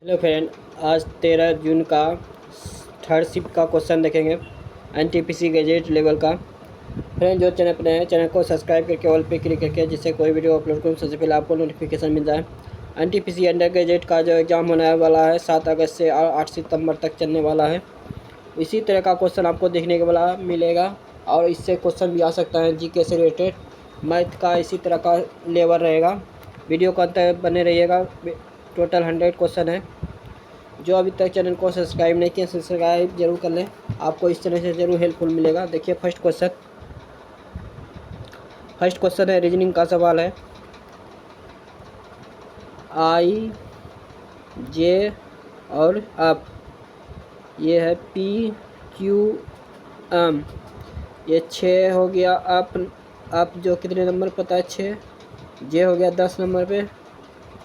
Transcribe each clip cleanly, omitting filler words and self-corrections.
Hello friend, आज 13 जून का third shift का क्वेश्चन देखेंगे एनटीपीसी गैजेट लेवल का। फ्रेंड, जो चैनल पर नए हैं चैनल को सब्सक्राइब करके ऑल पे क्लिक करके जिससे कोई वीडियो अपलोड करूँ सबसे पहले आपको नोटिफिकेशन मिल जाए। एनटीपीसी अंडर गैजेट का जो एग्ज़ाम होने वाला है 7 अगस्त से 8 सितंबर तक चलने वाला है। इसी तरह का क्वेश्चन आपको देखने के वाला मिलेगा और इससे क्वेश्चन भी आ सकता है जीके से रिलेटेड, मैथ का इसी तरह का लेवल रहेगा। वीडियो को अंत तक बने रहिएगा। टोटल 100 क्वेश्चन है। जो अभी तक चैनल को सब्सक्राइब नहीं किया सब्सक्राइब जरूर कर लें, आपको इस तरह से ज़रूर हेल्पफुल मिलेगा। देखिए फर्स्ट क्वेश्चन है, रीजनिंग का सवाल है। आई जे और अप, ये है पी क्यू एम, ये 6 हो गया। अप जो कितने नंबर पता है 6, जे हो गया 10 नंबर पे,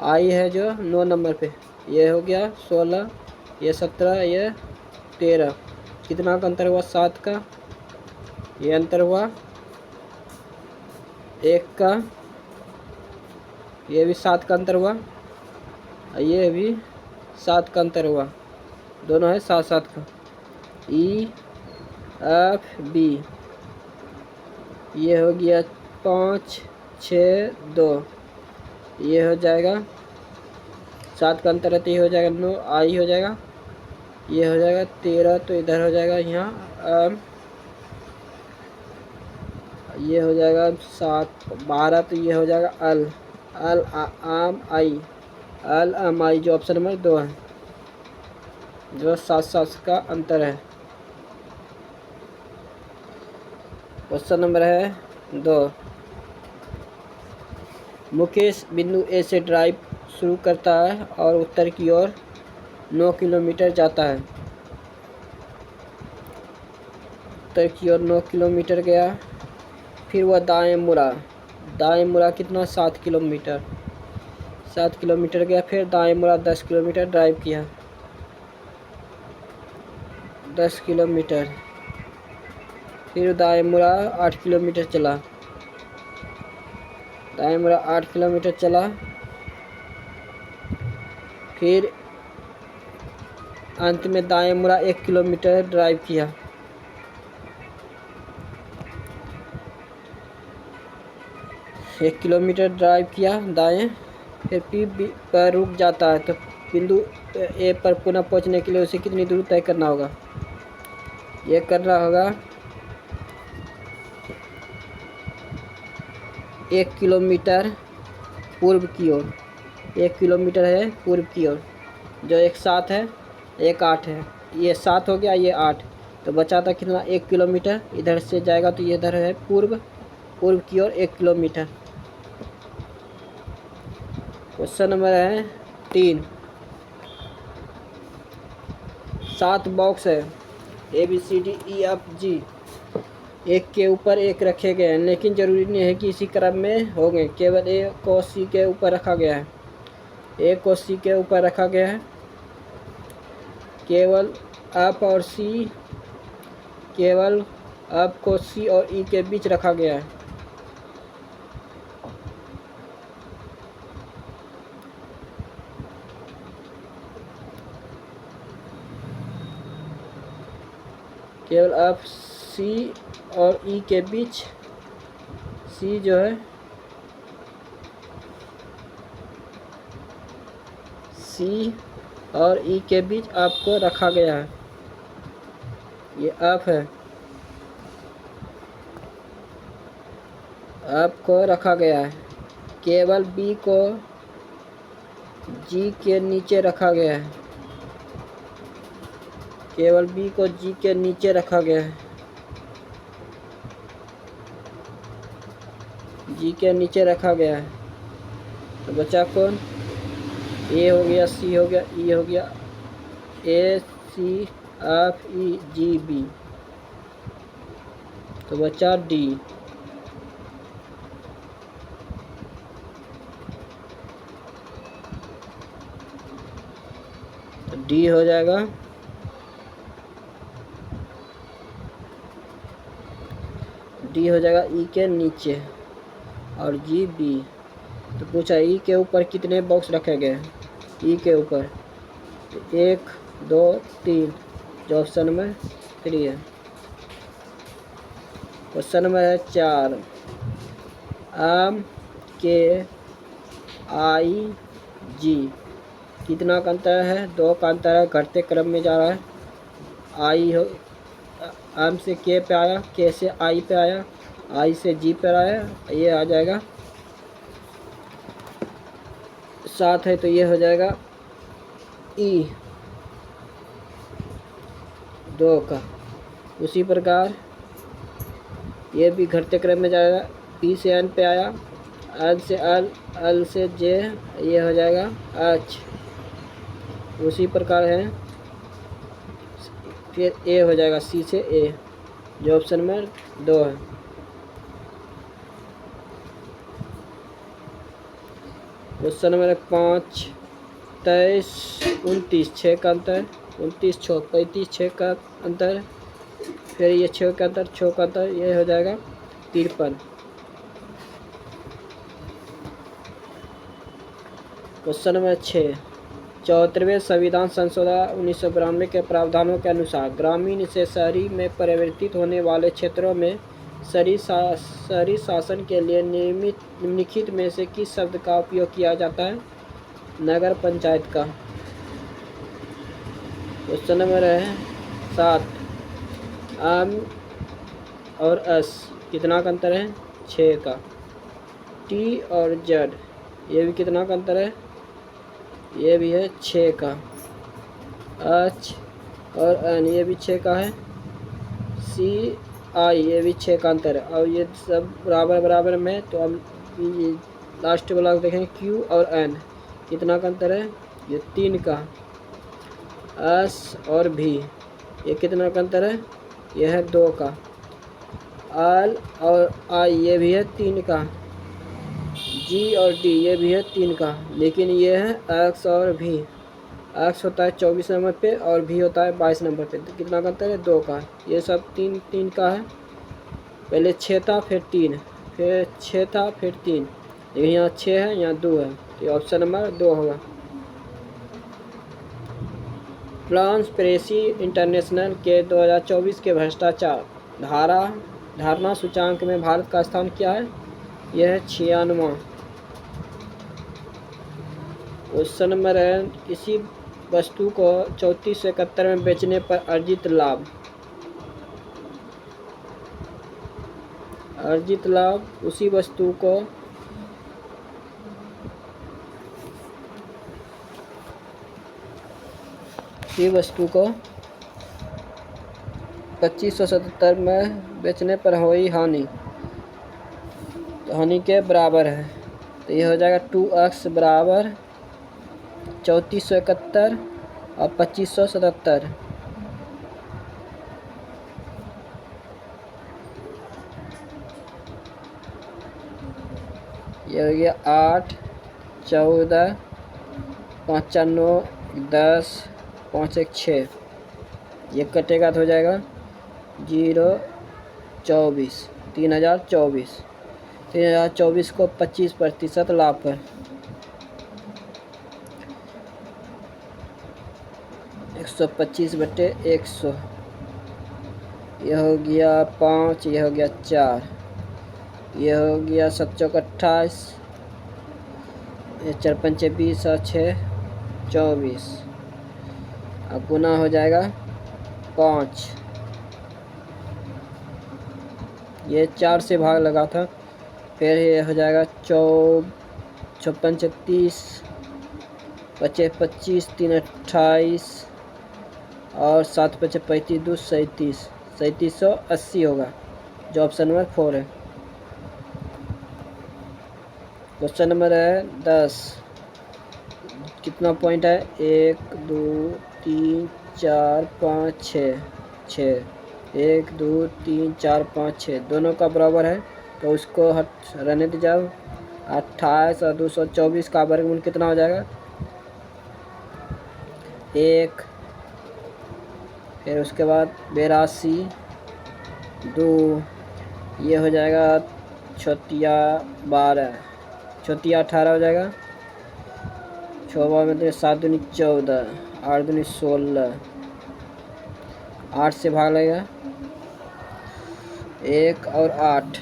आई है जो 9 नंबर पे, ये हो गया 16, ये 17, ये 13। कितना का अंतर हुआ 7 का, ये अंतर हुआ 1 का, ये भी 7 का अंतर हुआ, ये भी 7 का अंतर हुआ, दोनों है 7-7 का। ई एफ बी, ये हो गया 5 6 2, ये हो जाएगा 7 का अंतर है तो ये हो जाएगा 9, आई हो जाएगा, ये हो जाएगा 13 तो इधर हो जाएगा यहाँ ये हो जाएगा 7 12 तो ये हो जाएगा अल आम आई जो ऑप्शन नंबर 2 है, जो 7-7 का अंतर है। क्वेश्चन नंबर है 2, मुकेश बिंदु ए से ड्राइव शुरू करता है और उत्तर की ओर 9 किलोमीटर जाता है। उत्तर की ओर 9 किलोमीटर गया, फिर वह दाएं मुड़ा कितना 7 किलोमीटर गया, फिर दाएं मुड़ा 10 किलोमीटर ड्राइव किया, 10 किलोमीटर, फिर दाएं मुड़ा 8 किलोमीटर चला, दाएं मुड़ा 8 किलोमीटर चला, फिर अंत में दाएं मुड़ा 1 किलोमीटर ड्राइव किया, एक किलोमीटर ड्राइव किया दाएं, फिर पी पर रुक जाता है तो बिंदु ए पर पुनः पहुंचने के लिए उसे कितनी दूर तय करना होगा। ये करना होगा 1 किलोमीटर पूर्व की ओर, 1 किलोमीटर है पूर्व की ओर, जो एक 7 है एक 8 है, ये 7 हो गया ये 8, तो बचा था कितना 1 किलोमीटर, इधर से जाएगा तो ये इधर है पूर्व की ओर 1 किलोमीटर। क्वेश्चन नंबर है 3, 7 बॉक्स है ABCDEFG, एक के ऊपर एक रखे गए हैं, लेकिन जरूरी नहीं है कि इसी क्रम में होंगे, केवल ए को सी के ऊपर रखा गया है, ए को सी के ऊपर रखा गया है, केवल अप और सी, केवल अप को सी और ई के बीच रखा गया है। केवल अप सी और ई के बीच, सी जो है सी और ई के बीच आपको रखा गया है, ये अप है, अप को रखा गया है। केवल बी को जी के नीचे रखा गया है, केवल बी को जी के नीचे रखा गया है, जी के नीचे रखा गया है, तो बचा कौन, ए हो गया, सी हो गया, ई हो गया, ए C F E G B, तो बचा डी। तो डी हो जाएगा ई के नीचे और जी बी। तो पूछा ई के ऊपर कितने बॉक्स रखे गए, ई के ऊपर 1 2 3 जो ऑप्शन नंबर 3 है। क्वेश्चन नंबर है 4, एम के आई जी कितना का अंतर है? 2 का अंतर है, घटते क्रम में जा रहा है। आई हो एम से के पे आया, के से आई पे आया, आई से जी पे आया, ये आ जाएगा 7 है तो ये हो जाएगा ई 2 का। उसी प्रकार ये भी घटते क्रम में जाएगा, पी से एन पे आया, एल से एल, एल से जे, ये हो जाएगा एच। उसी प्रकार है, फिर ए हो जाएगा सी से ए जो ऑप्शन नंबर 2 है। क्वेश्चन नंबर 5, 23 29 6 का अंतर, 29 6 35 6 का अंतर, फिर ये 6 का अंतर 6 का अंतर, ये हो जाएगा 53। क्वेश्चन नंबर 6, 74वें संविधान संशोधन 1992 के प्रावधानों के अनुसार ग्रामीण से शहरी में परिवर्तित होने वाले क्षेत्रों में शहरी शासन के लिए निम्नलिखित में से किस शब्द का उपयोग किया जाता है? नगर पंचायत का। क्वेश्चन नंबर है 7, एम और एस कितना का अंतर है? 6 का। टी और जेड ये भी कितना का अंतर है? ये भी है 6 का। एच और एन ये भी 6 का है। सी आई ये भी 6 का अंतर है। और ये सब बराबर बराबर में, तो हम ये लास्ट वाला देखेंगे क्यू और एन कितना का अंतर है? ये 3 का। एस और भी ये कितना का अंतर है? ये है 2 का। एल और आई ये भी है 3 का। जी और डी ये भी है 3 का, लेकिन ये है एक्स और भी। एक्स होता है 24 नंबर पे और भी होता है 22 नंबर पे। तो कितना का अंतर है? 2 का। ये सब 3 का है। पहले 6 था, फिर 3, फिर 6 था, फिर 3, लेकिन यहाँ 6 है, यहाँ 2 है, तो ये ऑप्शन नंबर 2 होगा। ट्रांसपेरेंसी इंटरनेशनल के 2024 के भ्रष्टाचार धारणा सूचांक में भारत का स्थान क्या है? यह है 96वां। क्वेश्चन नंबर है, किसी वस्तु को 3471 में बेचने पर अर्जित लाभ उसी वस्तु को उसी वस्तु को 2577 में बेचने पर हुई हानि, तो हानि के बराबर है। तो ये हो जाएगा 2x बराबर 3471 और 2577। ये हो गया 8 14 5 4 9 10 5 1 6। ये कटेगा तो हो जाएगा 0 24 3024। 3024 को 25% लाभ पर 125/100। यह हो गया 5, यह हो गया 4, यह हो गया 7 चौक 28, 4 पंचे 20 और 6 24। अब गुना हो जाएगा 5, ये 4 से भाग लगा था, फिर ये हो जाएगा 56 30, 25 25 3 28 और 7 25 35 2 37 3780 होगा जो ऑप्शन नंबर 4 है। क्वेश्चन नंबर है 10, कितना पॉइंट है? 1 2 3 4 5 6 6 1 2 3 4 5 6 दोनों का बराबर है, तो उसको रहने दे जाओ। 28 और 224 का वर्गमूल कितना हो जाएगा? 1, फिर उसके बाद 82 2, ये हो जाएगा 12 18 हो जाएगा। 6 में 7 दूनी 14 8 दूनी 16, 8 से भाग लगेगा 1 और 8,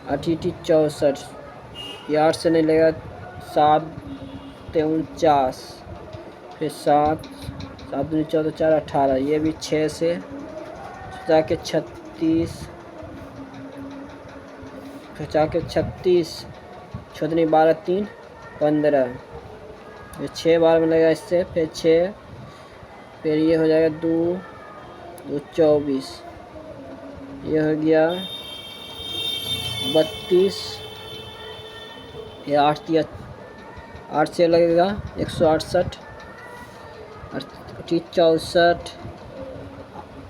8 64, ये 8 से नहीं लगेगा, 7 49, फिर 7 दूनी 14 4 18, ये भी 6 से जाके 36, फिर जाके 36, 6 12 3 15, ये 6 बार में लगेगा इससे, फिर 6, फिर ये हो जाएगा 2 2 24, ये हो गया 32, ये 8 से लगेगा 168, 64,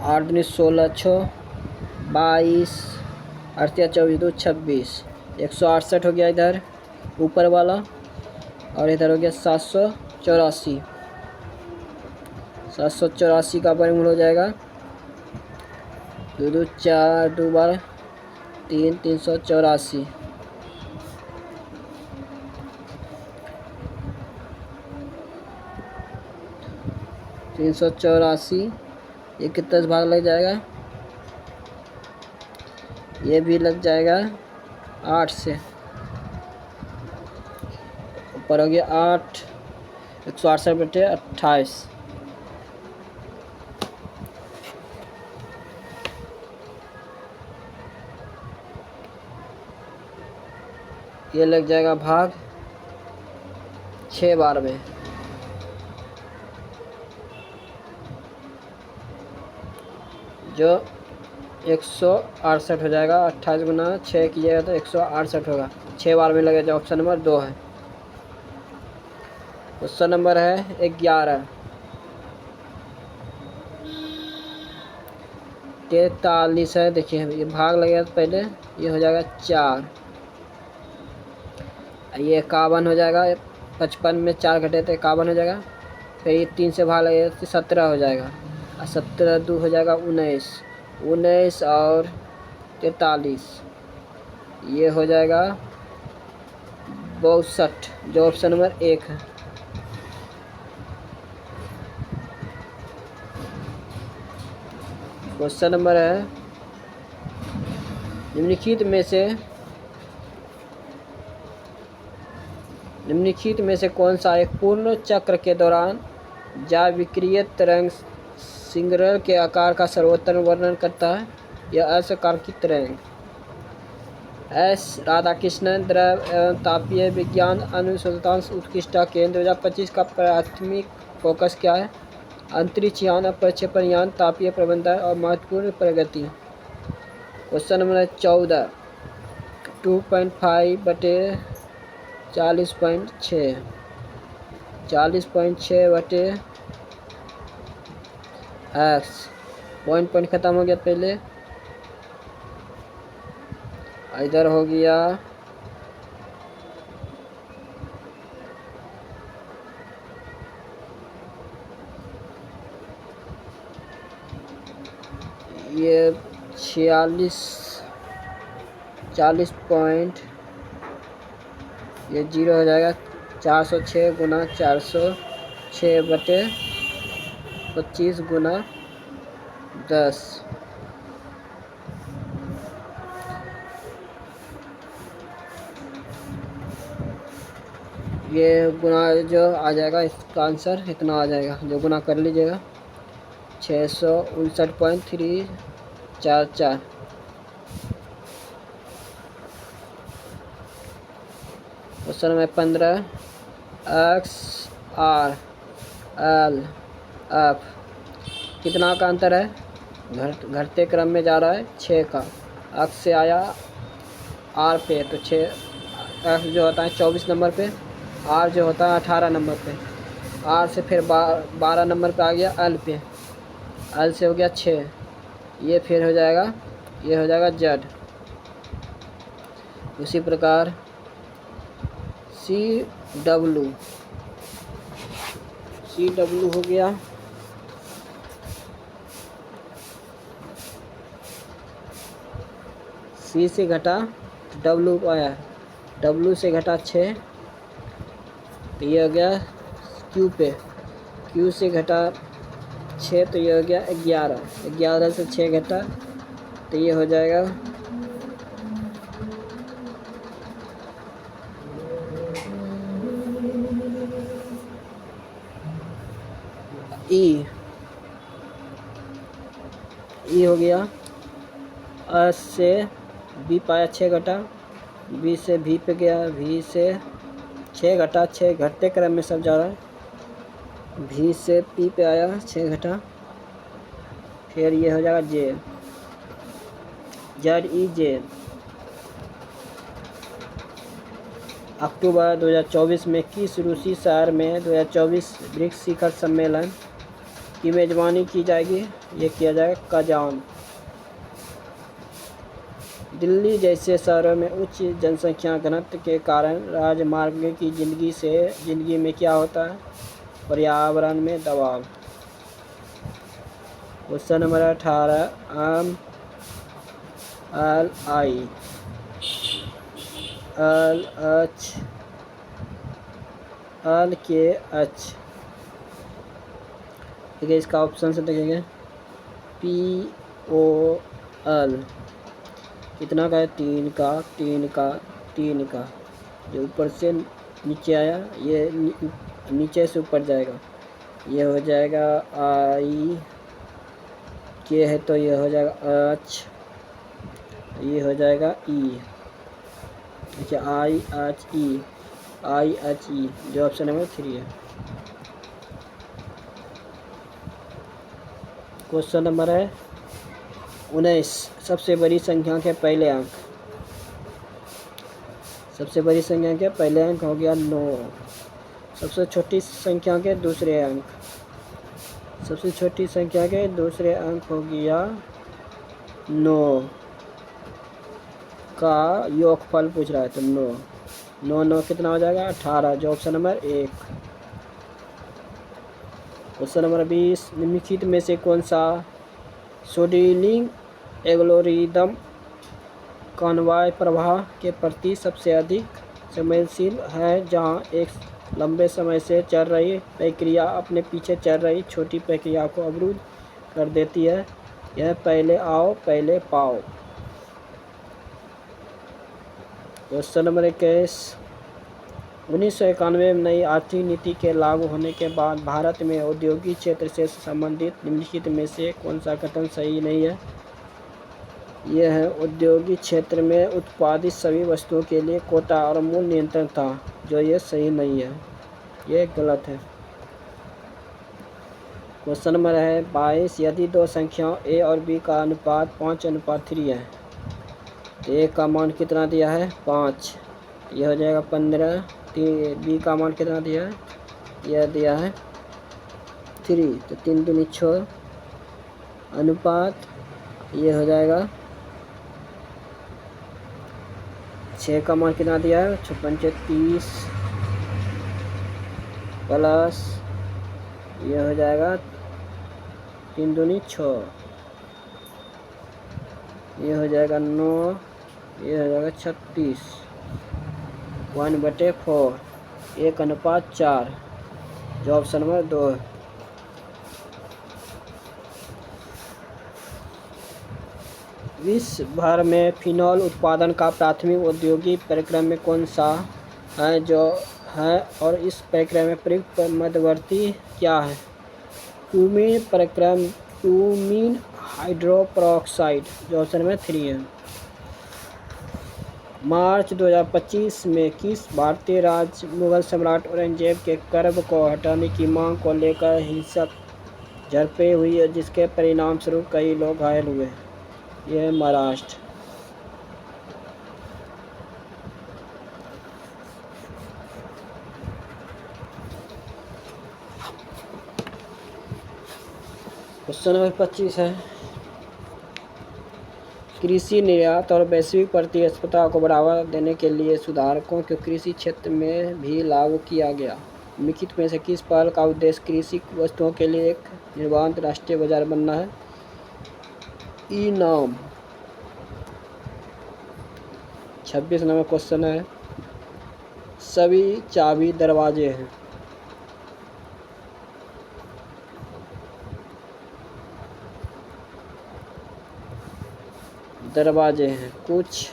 8 दूनी 16 6 22, 8 24 2 26, 168 हो गया इधर ऊपर वाला, और इधर हो गया 784, 784 का वर्गमूल हो जाएगा 2 2 4 2 12 3 384, ये कितना भाग लग जाएगा, ये भी लग जाएगा 8 से, ऊपर हो गया 8, 168 बटे 28, ये लग जाएगा भाग 6 बार में। जो 168 हो जाएगा, 28 गुना 6 कीजिएगा तो 168 होगा, 6 बार में लगेगा। ऑप्शन नंबर 2 है। क्वेश्चन नंबर है 11, 43 है। देखिए ये भाग लगेगा तो पहले ये हो जाएगा 4, ये 51 हो जाएगा, 55 में 4 घटे तो 51 हो जाएगा, फिर ये 3 से भाग लगेगा तो 17 हो जाएगा, और 17 2 हो जाएगा 19, 19 और 43, ये हो जाएगा 62, जो ऑप्शन नंबर 1 है। क्वेश्चन नंबर है निम्नलिखित में से कौन सा एक पूर्ण चक्र के दौरान जाविक्रीय तरंग सिग्नल के आकार का सर्वोत्तम वर्णन करता है? यह आयताकार की तरंग। एस राधाकृष्णन द्रव एवं तापीय विज्ञान अनुसंधान उत्कृष्टता केंद्र 2025 का प्राथमिक फोकस क्या है? अंतरिक्ष यान और प्रक्षेपण यान, तापीय प्रबंधन और महत्वपूर्ण प्रगति। क्वेश्चन नंबर 14, 2.5 बटे 40.6, 40.6 बटे एक्स, पॉइंट ख़त्म हो गया पहले, इधर हो गया ये 40 पॉइंट, ये 0 हो जाएगा, 406 गुना 406 बटे 25 गुना 10, ये गुना जो आ जाएगा इसका आंसर इतना आ जाएगा, जो गुना कर लीजिएगा 659.344। Question number 15, x R L F कितना का अंतर है? घटते क्रम में जा रहा है 6 का, एक्स से आया आर पे तो 6, एक्स जो होता है 24 नंबर पे, आर जो होता है 18 नंबर पे, आर से फिर 12 नंबर पे आ गया एल पे, एल से हो गया 6, ये फिर हो जाएगा, ये हो जाएगा जेड। उसी प्रकार सी डब्लू हो गया, सी से घटा डब्लू आया, डब्लू से घटा 6 तो ये हो गया क्यू पे, Q से घटा 6 तो ये हो गया 11, 11 से 6 घटा तो ये हो जाएगा E हो गया। A से B पाया 6 घटा, B से V पे गया, V से 6 घटा, 6 घटते क्रम में सब जा रहा है। V से P पे आया 6 घटा, फिर ये हो जाएगा J, ZEJ। अक्टूबर 2024 में किस रूसी शहर में 2024 ब्रिक्स शिखर सम्मेलन की मेजबानी की जाएगी? ये किया जाएगा कजान। दिल्ली जैसे शहरों में उच्च जनसंख्या घनत्व के कारण राजमार्ग की जिंदगी में क्या होता है? पर्यावरण में दबाव। Question number 18, LKH। देखिए इसका ऑप्शन से देखेंगे POL कितना का है? 3 का जो ऊपर से नीचे आया ये नीचे से ऊपर जाएगा, ये हो जाएगा I K है तो ये हो जाएगा H, ये हो जाएगा E। देखिए IHE जो ऑप्शन नंबर 3 है। क्वेश्चन नंबर है 19, सबसे बड़ी संख्या के पहले अंक। सबसे बड़ी संख्या के पहले अंक हो गया 9। सबसे छोटी संख्या के दूसरे अंक। सबसे छोटी संख्या के दूसरे अंक हो गया 9 का योगफल पूछ रहा है तो 9 कितना हो जाएगा? 18 जो ऑप्शन नंबर 1। क्वेश्चन नंबर 20, निम्नलिखित में से कौन सा शेड्यूलिंग एल्गोरिदम कॉन्वॉय प्रवाह के प्रति सबसे अधिक संवेदनशील है, जहां एक लंबे समय से चल रही प्रक्रिया अपने पीछे चल रही छोटी प्रक्रिया को अवरुद्ध कर देती है? यह पहले आओ पहले पाओ। क्वेश्चन नंबर 21, 1991 में नई आर्थिक नीति के लागू होने के बाद भारत में औद्योगिक क्षेत्र से संबंधित निम्नलिखित में से कौन सा कथन सही नहीं है? यह है औद्योगिक क्षेत्र में उत्पादित सभी वस्तुओं के लिए कोटा और मूल्य नियंत्रण था, जो ये सही नहीं है, ये गलत है। क्वेश्चन नंबर है 22, यदि दो संख्याओं A और B का अनुपात 5:3 है तो A का मान कितना दिया है? 5, यह हो जाएगा 15। B का मान कितना दिया है? यह दिया है 3, तो 3 दूनी 6 अनुपात ये हो जाएगा 6 का मान कितना दिया है? 56 30 प्लस ये हो जाएगा 3 दूनी 6, ये हो जाएगा 9, ये हो जाएगा 36, 1/4 1:4 जो ऑप्शन नंबर 2 है। विश्व भर में फिनॉल उत्पादन का प्राथमिक औद्योगिक प्रक्रम में कौन सा है जो है और इस प्रक्रम में प्रयुक्त मध्यवर्ती क्या है? क्यूमीन हाइड्रोपेरोक्साइड जो ऑप्शन नंबर 3 है। मार्च 2025 में किस भारतीय राज्य मुगल सम्राट औरंगजेब के गर्भ को हटाने की मांग को लेकर हिंसक झड़पें हुई है, जिसके परिणाम स्वरूप कई लोग घायल हुए? यह है महाराष्ट्र। क्वेश्चन नंबर 25 है, कृषि निर्यात और वैश्विक प्रतिस्पर्धा को बढ़ावा देने के लिए सुधारकों को कृषि क्षेत्र में भी लागू किया गया। निम्नलिखित में से किस पहल का उद्देश्य कृषि वस्तुओं के लिए एक निर्बाध राष्ट्रीय बाजार बनना है? ई-नाम। 26 नंबर क्वेश्चन है, सभी चाबी दरवाजे हैं। दरवाजे हैं, कुछ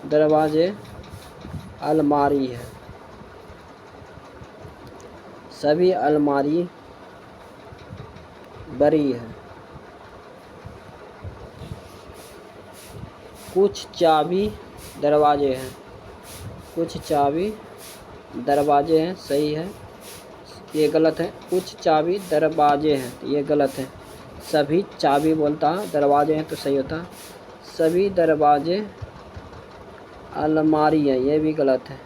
दरवाजे अलमारी है, सभी अलमारी बड़ी है, कुछ चाबी दरवाजे हैं, कुछ चाबी दरवाजे हैं, सही है, ये गलत है। कुछ चाबी दरवाजे हैं, तो ये गलत है। सभी चाबी बोलता दरवाजे हैं तो सही होता। सभी दरवाजे अलमारी है, ये भी गलत है।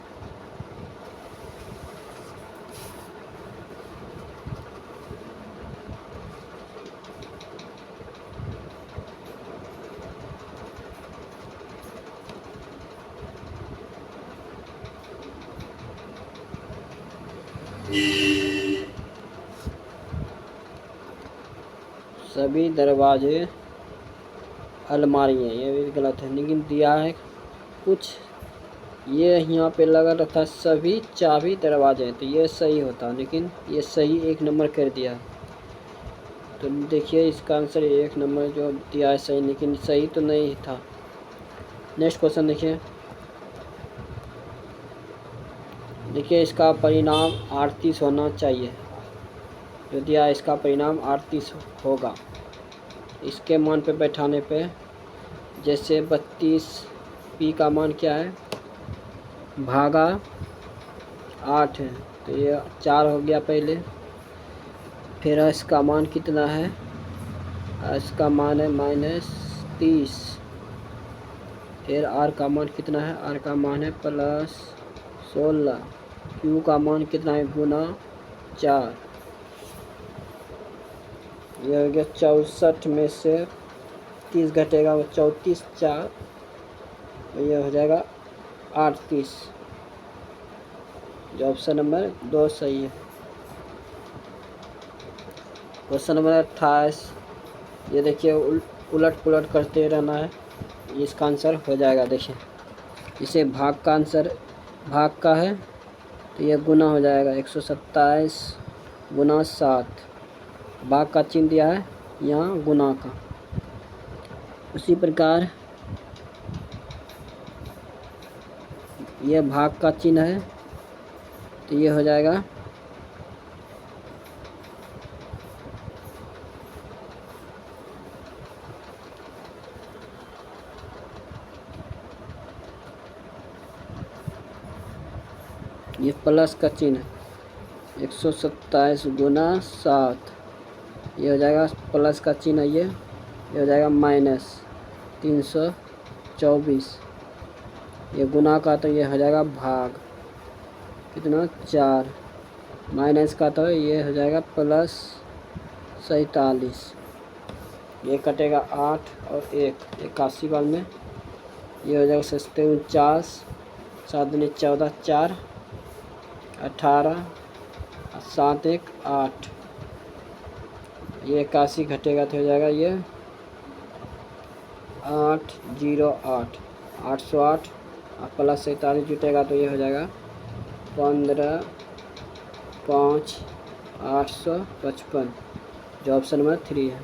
सभी दरवाजे अलमारी है, ये भी गलत है। लेकिन दिया है कुछ, ये यहाँ पे लगा रहता सभी चाबी दरवाजे हैं, तो ये सही होता, लेकिन ये सही 1 नंबर कर दिया। तो देखिए इसका आंसर 1 नंबर जो दिया है सही, लेकिन सही तो नहीं था। नेक्स्ट क्वेश्चन देखिए। देखिए इसका परिणाम 38 होना चाहिए, जो दिया है इसका परिणाम 38 होगा। इसके मान पे बैठाने पे, जैसे 32 पी का मान क्या है, भागा 8 है, तो ये 4 हो गया पहले। फिर इसका मान कितना है, इसका मान है -30। फिर आर का मान कितना है, आर का मान है +16। क्यू का मान कितना है, गुना 4। यह हो गया 64 में से 30 घटेगा, वो 34 4, तो यह हो जाएगा 38, जो ऑप्शन नंबर 2 सही है। Question number 28। ये देखिए उलट पुलट करते रहना है, इसका आंसर हो जाएगा। देखिए इसे भाग का आंसर, भाग का है तो ये गुना हो जाएगा, 127 गुना 7। भाग का चिन्ह दिया है यहाँ, गुना का। उसी प्रकार ये भाग का चिन्ह है, तो ये हो जाएगा ये प्लस का चिन्ह, 127 गुना 7, ये हो जाएगा प्लस का चिन्ह, ये हो जाएगा -324। ये गुना का तो ये हो जाएगा भाग, कितना 4, माइनस का तो ये हो जाएगा +47। ये कटेगा 8 और 1, 81 बार में। ये हो जाएगा 49, 7 दूनी 14, 4 18, 7 1 8। ये 81 घटेगा तो हो जाएगा ये 808, 808 और +47 जुटेगा तो ये हो जाएगा 15 5 855, जो ऑप्शन नंबर 3 है।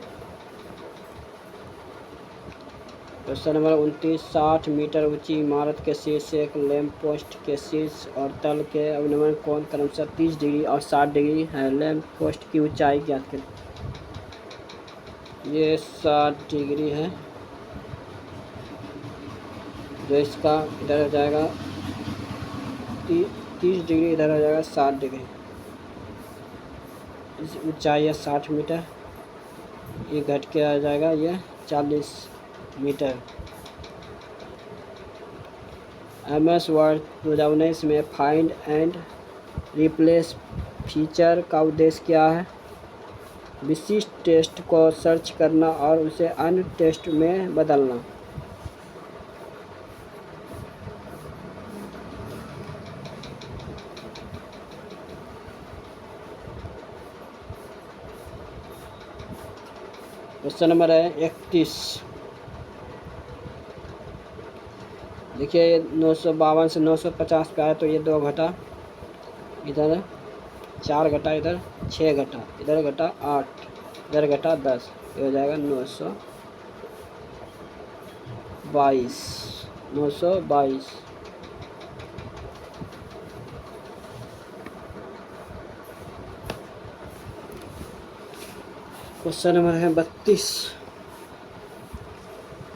Question number 29। 60 मीटर ऊंची इमारत के शीर्ष से एक लैंप पोस्ट के शीर्ष और तल के अनुमान कोण क्रमशः 30 डिग्री और 60 डिग्री है। लैंप पोस्ट की ऊंचाई ज्ञात करें। ये 60 डिग्री है, जो इसका इधर हो जाएगा 30 डिग्री, इधर हो जाएगा 60 डिग्री। इस ऊंचाई है 60 मीटर, ये घट के आ जाएगा ये 40 मीटर। MS वर्ड 2019 में फाइंड एंड रिप्लेस फीचर का उद्देश्य क्या है? विशिष्ट टेस्ट को सर्च करना और उसे अन्य टेस्ट में बदलना। क्वेश्चन नंबर है 31। देखिए 952 से 950 पे आया, तो ये 2 घटा, इधर 4 घटा, इधर 6 घटा, इधर घटा 8, इधर घटा 10, ये हो जाएगा 22, 922। क्वेश्चन नंबर है 32।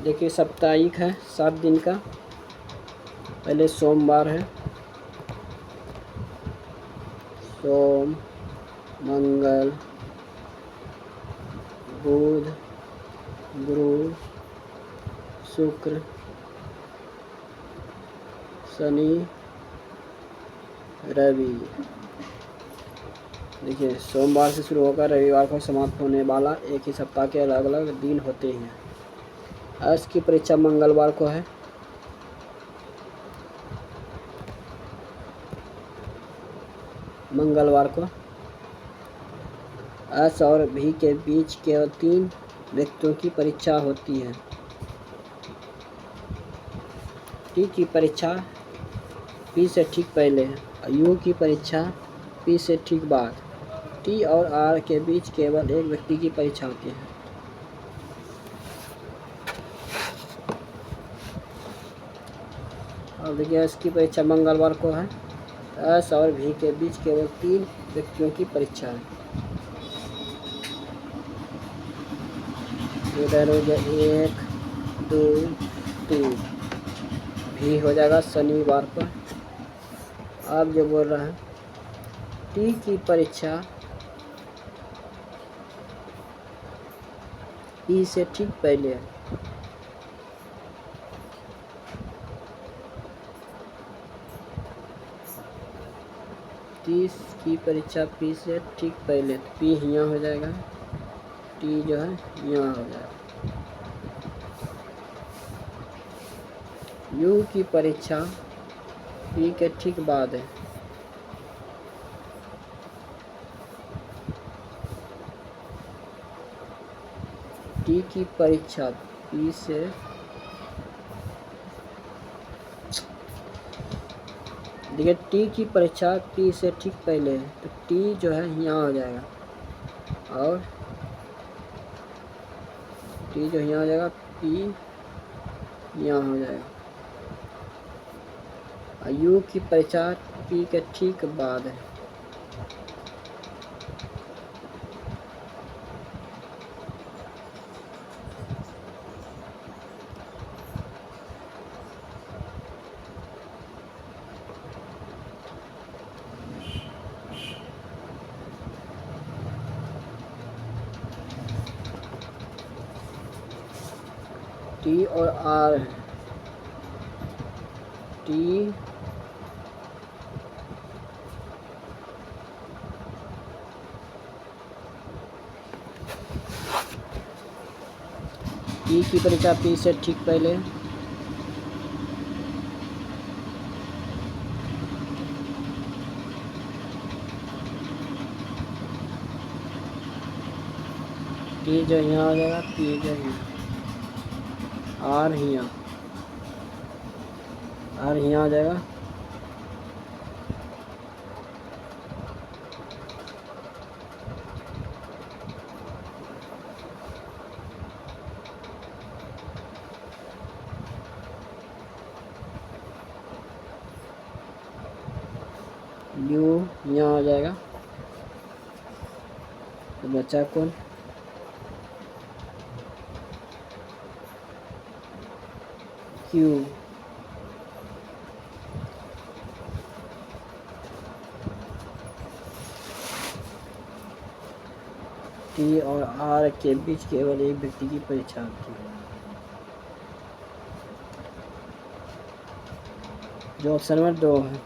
देखिए साप्ताहिक है, 7 दिन का। पहले सोमवार है, सोम, मंगल, बुध, गुरु, शुक्र, शनि, रवि। देखिए सोमवार से शुरू होकर रविवार को समाप्त होने वाला एक ही सप्ताह के अलग अलग दिन होते हैं। आज की परीक्षा मंगलवार को है। मंगलवार को एस और भी के बीच केवल 3 व्यक्तियों की परीक्षा होती है। टी की परीक्षा पी से ठीक पहले है। यू की परीक्षा पी से ठीक बाद। टी और आर के बीच केवल एक व्यक्ति की परीक्षा होती है। और देखिए इसकी परीक्षा मंगलवार को है। एस और भी के बीच केवल 3 व्यक्तियों की परीक्षा है। इधर हो जाए 1, 2, 3। भी हो जाएगा शनिवार पर। आप जो बोल रहे हैं टी की परीक्षा पी से ठीक पहले है। टी की परीक्षा पी से ठीक पहले, तो पी यहाँ हो जाएगा, टी जो है यहाँ हो जाएगा। यू की परीक्षा पी के ठीक बाद है। टी की परीक्षा पी से देखिए टी की परीक्षा पी से ठीक पहले है, तो टी जो है यहाँ हो जाएगा और टी जो यहाँ हो जाएगा, पी यहाँ हो जाएगा। यू की परीक्षा पी के ठीक बाद है। टी और आर है। टी की परीक्षा पी से ठीक पहले, टी जो यहाँ हो जाएगा, पी जो यहाँ, आर यहाँ, आर यहाँ आ जाएगा। यू यहाँ आ जाएगा, तो बचा कौन? क्यू। टी और आर के बीच केवल एक व्यक्ति की परीक्षा होती है। जो ऑप्शन नंबर 2 है।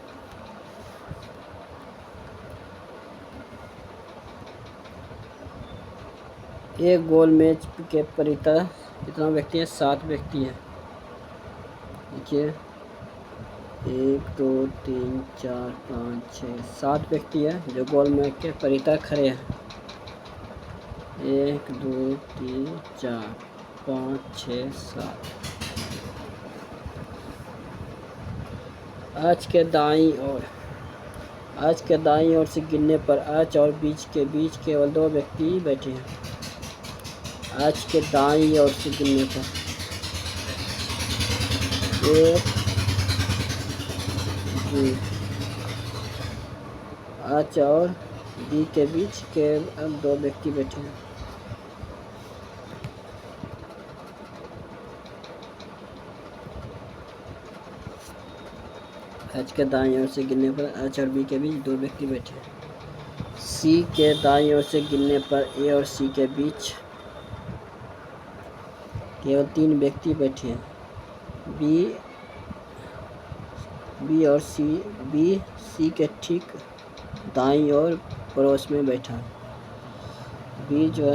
एक गोल मैच के परितः कितना व्यक्ति है? 7 व्यक्ति हैं। देखिए 1, 2, 3, 4, 5, 6, 7 व्यक्ति है जो गोल मैच के परितः खड़े हैं। 1, 2, 3, 4, 5, 6, 7। आज के दाईं ओर से गिनने पर आज और बीच के बीच केवल 2 व्यक्ति बैठे हैं। आज के दाईं ओर से गिनने पर एक जी एच और बी के बीच के दो व्यक्ति बैठे हैं। एच के दाईं ओर से गिनने पर एच और बी के बीच दो व्यक्ति बैठे हैं। सी के दाईं ओर से गिनने पर ए और सी के बीच केवल 3 व्यक्ति बैठे हैं। बी सी के ठीक दाईं ओर पड़ोस में बैठा है। बी जो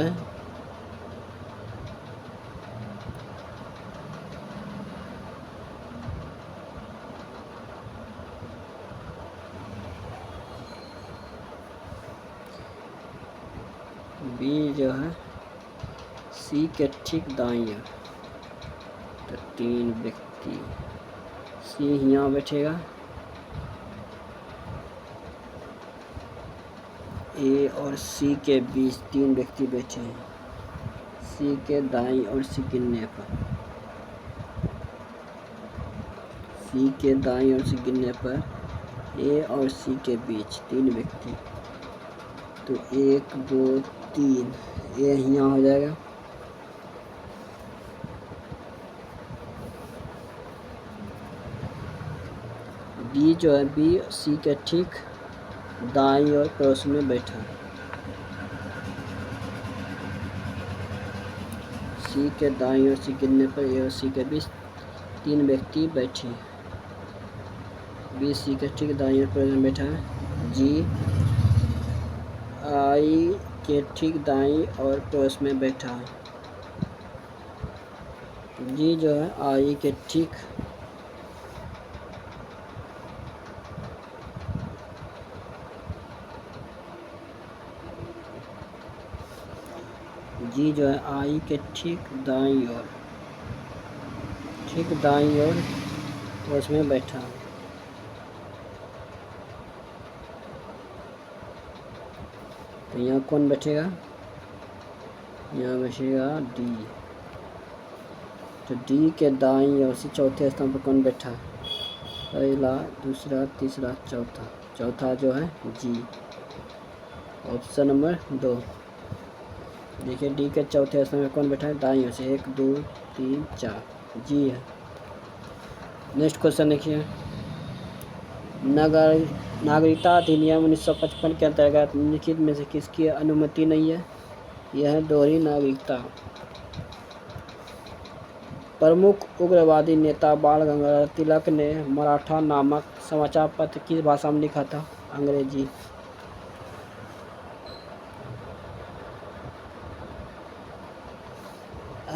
है सी के ठीक दाईं ओर, तो 3 व्यक्ति। सी यहाँ बैठेगा, ए और सी के बीच 3 व्यक्ति बैठे हैं। सी के दाईं ओर से गिनने पर ए और सी के बीच 3 व्यक्ति, तो 1 2 3 ए यहाँ हो जाएगा। बी जो है बी सी के ठीक दाईं ओर पड़ोस में बैठा है। सी के दाईं ओर से गिनने पर ए और सी के बीच 3 व्यक्ति बैठे हैं। बी सी के ठीक दाईं ओर पड़ोस में बैठा है। जी आई के ठीक दाईं ओर पड़ोस में बैठा है। जी जो है आई के ठीक आई के ठीक दाईं ओर पड़ोस में बैठा है। तो यहाँ कौन बैठेगा? यहाँ बैठेगा डी। तो डी के दाईं ओर से चौथे स्थान पर कौन बैठा है? पहला, दूसरा, तीसरा, चौथा जो है जी। Option number 2। देखिए डी के चौथे स्थान पर कौन बैठा है? दाईं ओर से 1 2 3 4 जी है। नेक्स्ट क्वेश्चन देखिए, नागरिकता अधिनियम 1955 के अंतर्गत निम्नलिखित में से किसकी अनुमति नहीं है? यह है दोहरी नागरिकता। प्रमुख उग्रवादी नेता बाल गंगाधर तिलक ने मराठा नामक समाचार पत्र किस भाषा में लिखा था? अंग्रेजी।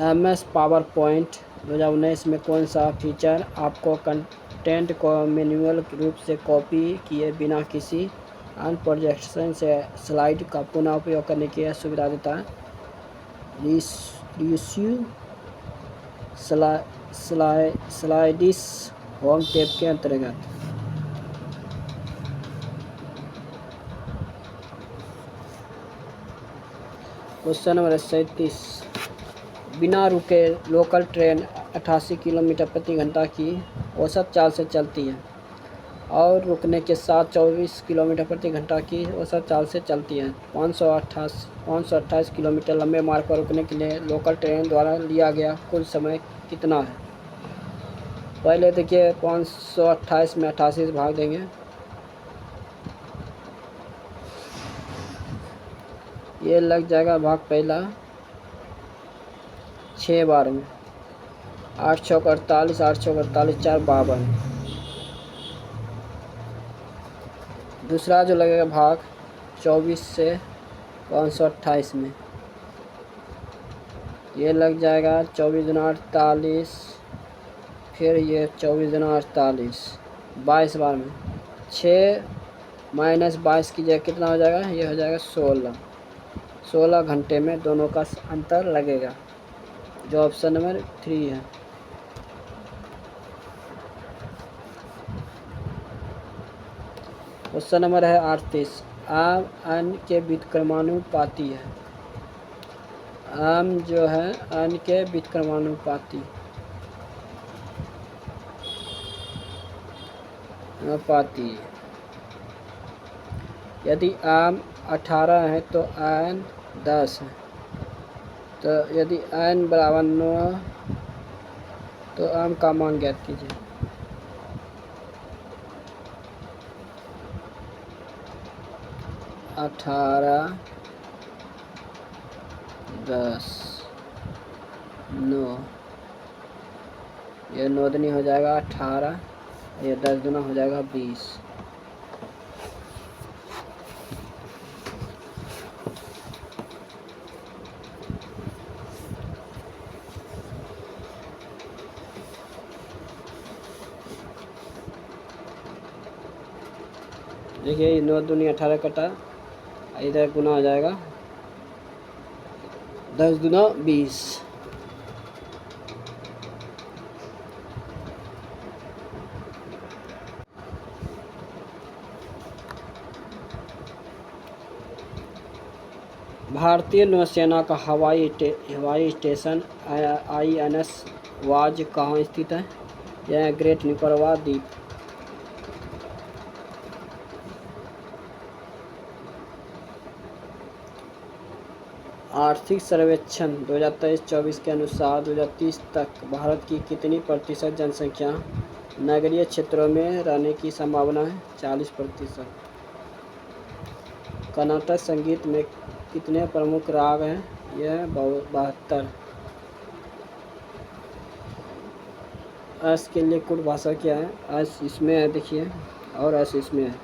MS पावरपॉइंट 2019 में कौन सा फीचर आपको कंटेंट को मैन्युअल रूप से कॉपी किए बिना किसी अन्य प्रोजेक्शन से स्लाइड का पुनः उपयोग करने की सुविधा देता है? रिड्यूस स्लाइड्स होम टैब के अंतर्गत। क्वेश्चन नंबर 37, बिना रुके लोकल ट्रेन 88 किलोमीटर प्रति घंटा की औसत चाल से चलती है और रुकने के साथ 24 किलोमीटर प्रति घंटा की औसत चाल से चलती है। 528 किलोमीटर लंबे मार्ग पर रुकने के लिए लोकल ट्रेन द्वारा लिया गया कुल समय कितना है? पहले देखिए 528 में 88 से भाग देंगे, ये लग जाएगा भाग पहला 6 बार में, 8 चौक 48, 8 चौक 48, 4 52। दूसरा जो लगेगा भाग 24 से 528 में, ये लग जाएगा 24 दूना 48, फिर ये 24 दूना 48, 22 बार में। 6 माइनस 22 की जगह कितना हो जाएगा? ये हो जाएगा 16 घंटे में दोनों का अंतर लगेगा, जो ऑप्शन नंबर 3 है। क्वेश्चन नंबर है 38, आम अन्न के व्युत्क्रमानुपाती है। आम जो है अन्न के व्युत्क्रमानुपाती। अनुपाती। यदि आम 18 है तो n 10 है। तो यदि n बराबर 9 तो आम का मान ज्ञात कीजिए। अठारह 10 9, यह 9 दूनी हो जाएगा 18, यह 10 दूना हो जाएगा 20। देखिए 9 दूनी 18 कटा, इधर गुना हो जाएगा 10 दूना 20। भारतीय नौसेना का हवाई स्टेशन INS वाज कहाँ स्थित है? यह ग्रेट निकोबार द्वीप। आर्थिक सर्वेक्षण 2023-24 के अनुसार 2030 तक भारत की कितनी प्रतिशत जनसंख्या नगरीय क्षेत्रों में रहने की संभावना है? 40%। कर्नाटक संगीत में कितने प्रमुख राग हैं? यह 72। अस के लिए कुट भाषा क्या है? अस इसमें है, देखिए, और अस इसमें है,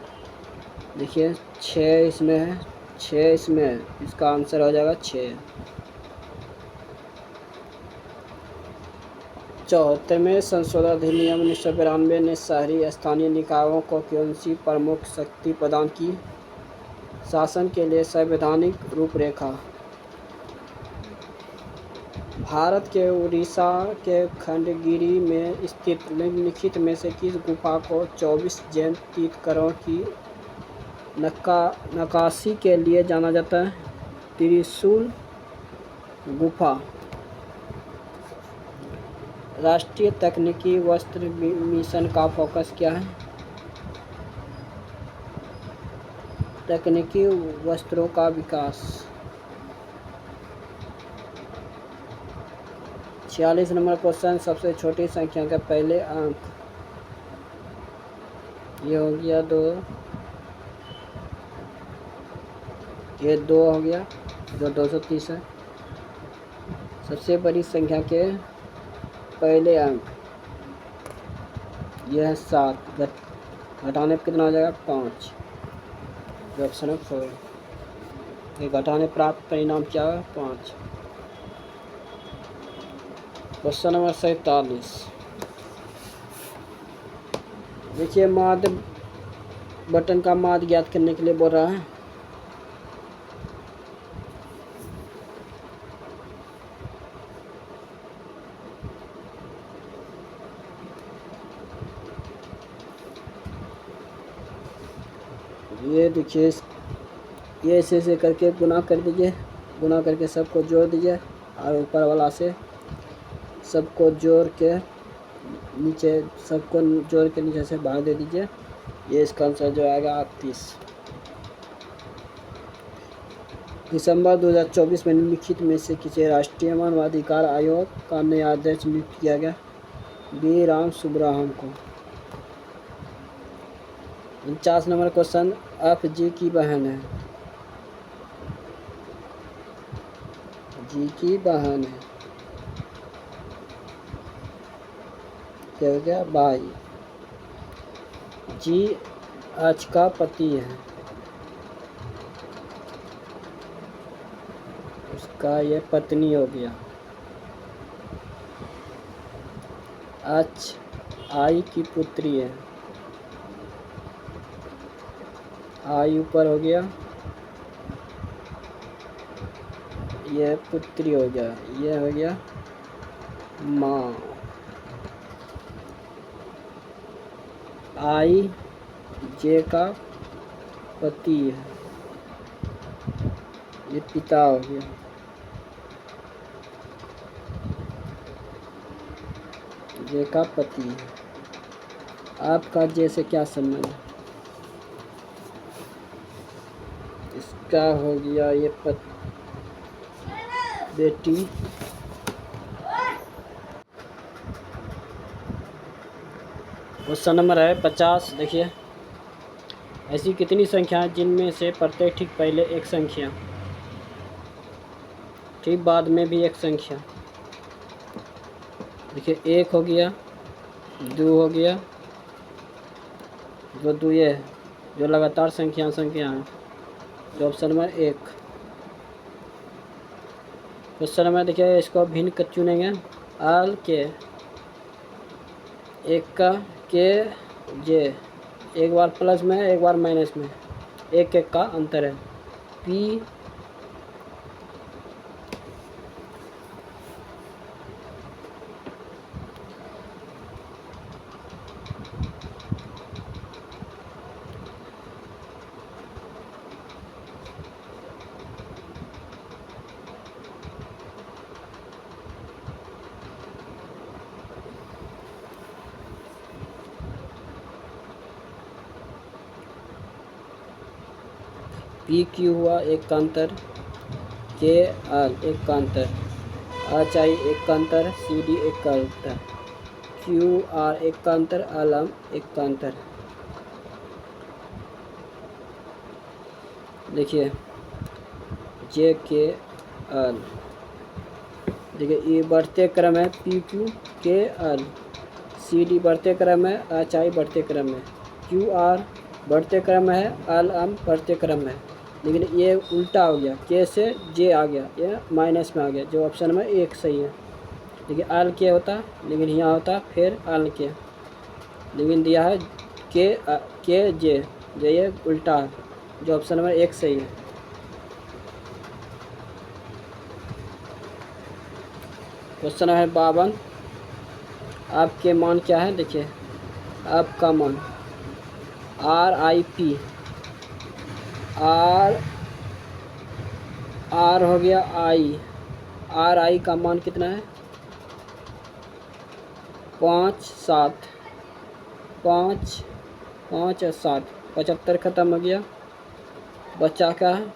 देखिए 6 इसमें है, 6 इसमें है, इसका आंसर हो जाएगा 6। 74वें संशोधन अधिनियम 1992 ने शहरी स्थानीय निकायों को कौन सी प्रमुख शक्ति प्रदान की? शासन के लिए संवैधानिक रूपरेखा। भारत के उड़ीसा के खंडगिरी में स्थित निम्नलिखित में से किस गुफा को 24 जैन तीर्थंकरों की नक्काशी के लिए जाना जाता है? त्रिशूल गुफा। राष्ट्रीय तकनीकी वस्त्र मिशन का फोकस क्या है? तकनीकी वस्त्रों का विकास। 46 नंबर क्वेश्चन, सबसे छोटी संख्या के पहले अंक। ये हो गया 2, ये 2 हो गया, जो 230 है। सबसे बड़ी संख्या के पहले अंक, यह है 7, घटाने पर कितना हो जाएगा? 5। ऑप्शन है 4। ये घटाने प्राप्त परिणाम क्या है? 5। Question number 47। देखिए माध्य बटन का माध्य ज्ञात करने के लिए बोल रहा है। ये देखिए, ये ऐसे करके गुना कर दीजिए, गुना करके सबको जोड़ दीजिए और ऊपर वाला से सबको जोड़ के नीचे, सबको जोड़ के नीचे से भाग दे दीजिए। ये इसका आंसर जो आएगा 38। दिसंबर 2024 में निम्नलिखित में से किसी राष्ट्रीय मानवाधिकार आयोग का नया अध्यक्ष नियुक्त किया गया? बी राम सुब्रह्मण्यम को। 49 नंबर क्वेश्चन, एफ जी की बहन है? जी की बहन है, क्या हो गया? भाई। जी एच का पति है, उसका ये पत्नी हो गया। एच आई की पुत्री है, आई ऊपर हो गया, यह पुत्री हो गया, यह हो गया माँ। आई जे का पति है, ये पिता हो गया। जे का पति है। आपका जे से क्या संबंध है? इसका हो गया ये बेटी। क्वेश्चन नंबर है 50। देखिए, ऐसी कितनी संख्या जिनमें से प्रत्येक ठीक पहले एक संख्या, ठीक बाद में भी एक संख्या। देखिए, 1 हो गया, 2 हो गया, जो 2 ये है जो लगातार संख्या हैं, जो ऑप्शन नंबर 1। क्वेश्चन नंबर देखिए, इसको भिन्न कर चुनेंगे। आल के, एक का के जे, एक बार प्लस में एक बार माइनस में, एक एक का अंतर है। पी पी क्यू हुआ एक का अंतर, के आर एक का अंतर, एच आई एक का अंतर, सी डी एक का अंतर, क्यू आर एक का अंतर, एल एम एक का अंतर। देखिए, जे के एल, देखिए ये बढ़ते क्रम है, पी क्यू के एल, सी डी बढ़ते क्रम है, एच आई बढ़ते क्रम है, क्यू आर बढ़ते क्रम है, एल एम बढ़ते क्रम है। लेकिन ये उल्टा हो गया, के से जे आ गया, ये माइनस में आ गया, जो ऑप्शन में 1 सही है। देखिए, एल के होता, लेकिन यहाँ होता फिर एल के, लेकिन दिया है के जे, ये उल्टा है, जो ऑप्शन नंबर 1 सही है। क्वेश्चन है 52। आपके मान क्या है? देखिए, आपका मान RIP, आर हो गया RI का मान कितना है? 5 7, 5 5 और 7, 75 ख़त्म हो गया। बचा क्या है?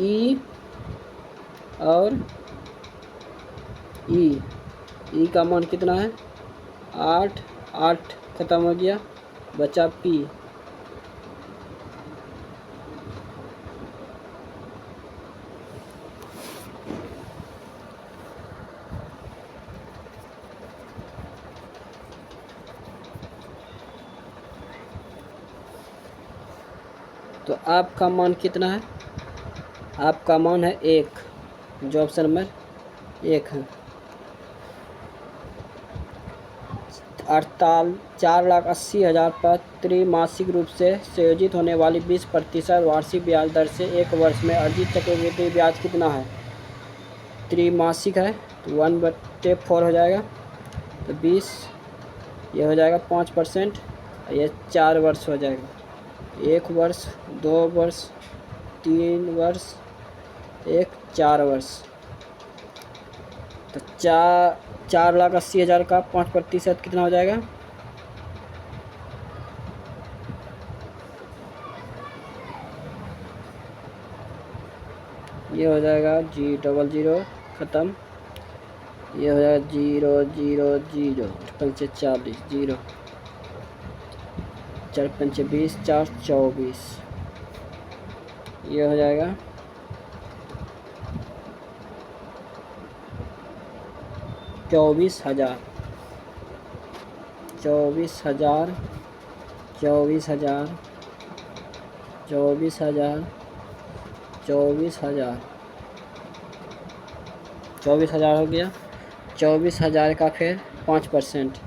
ई और ई का मान कितना है? 8 8 ख़त्म हो गया, बचा पी। तो आपका मान कितना है? आपका मान है 1, जो ऑप्शन नंबर 1 है। 4,80,000 पर त्रैमासिक रूप से संयोजित होने वाली 20% वार्षिक ब्याज दर से एक वर्ष में अर्जित चक्रवृद्धि ब्याज कितना है? त्रैमासिक है तो 1/4 हो जाएगा, तो 20, ये हो जाएगा 5%, ये 4 वर्ष हो जाएगा। 1 वर्ष, 2 वर्ष, 3 वर्ष, 4 वर्ष। तो 4,80,000 का 5% कितना हो जाएगा? ये हो जाएगा 000 ख़त्म, ये हो जाएगा 000, 5 40, 0 4 5 20, 4 24, ये हो जाएगा 24,000, 24,000, 24,000, 24,000, 24,000, 24,000 हो गया। 24,000 का फिर 5%,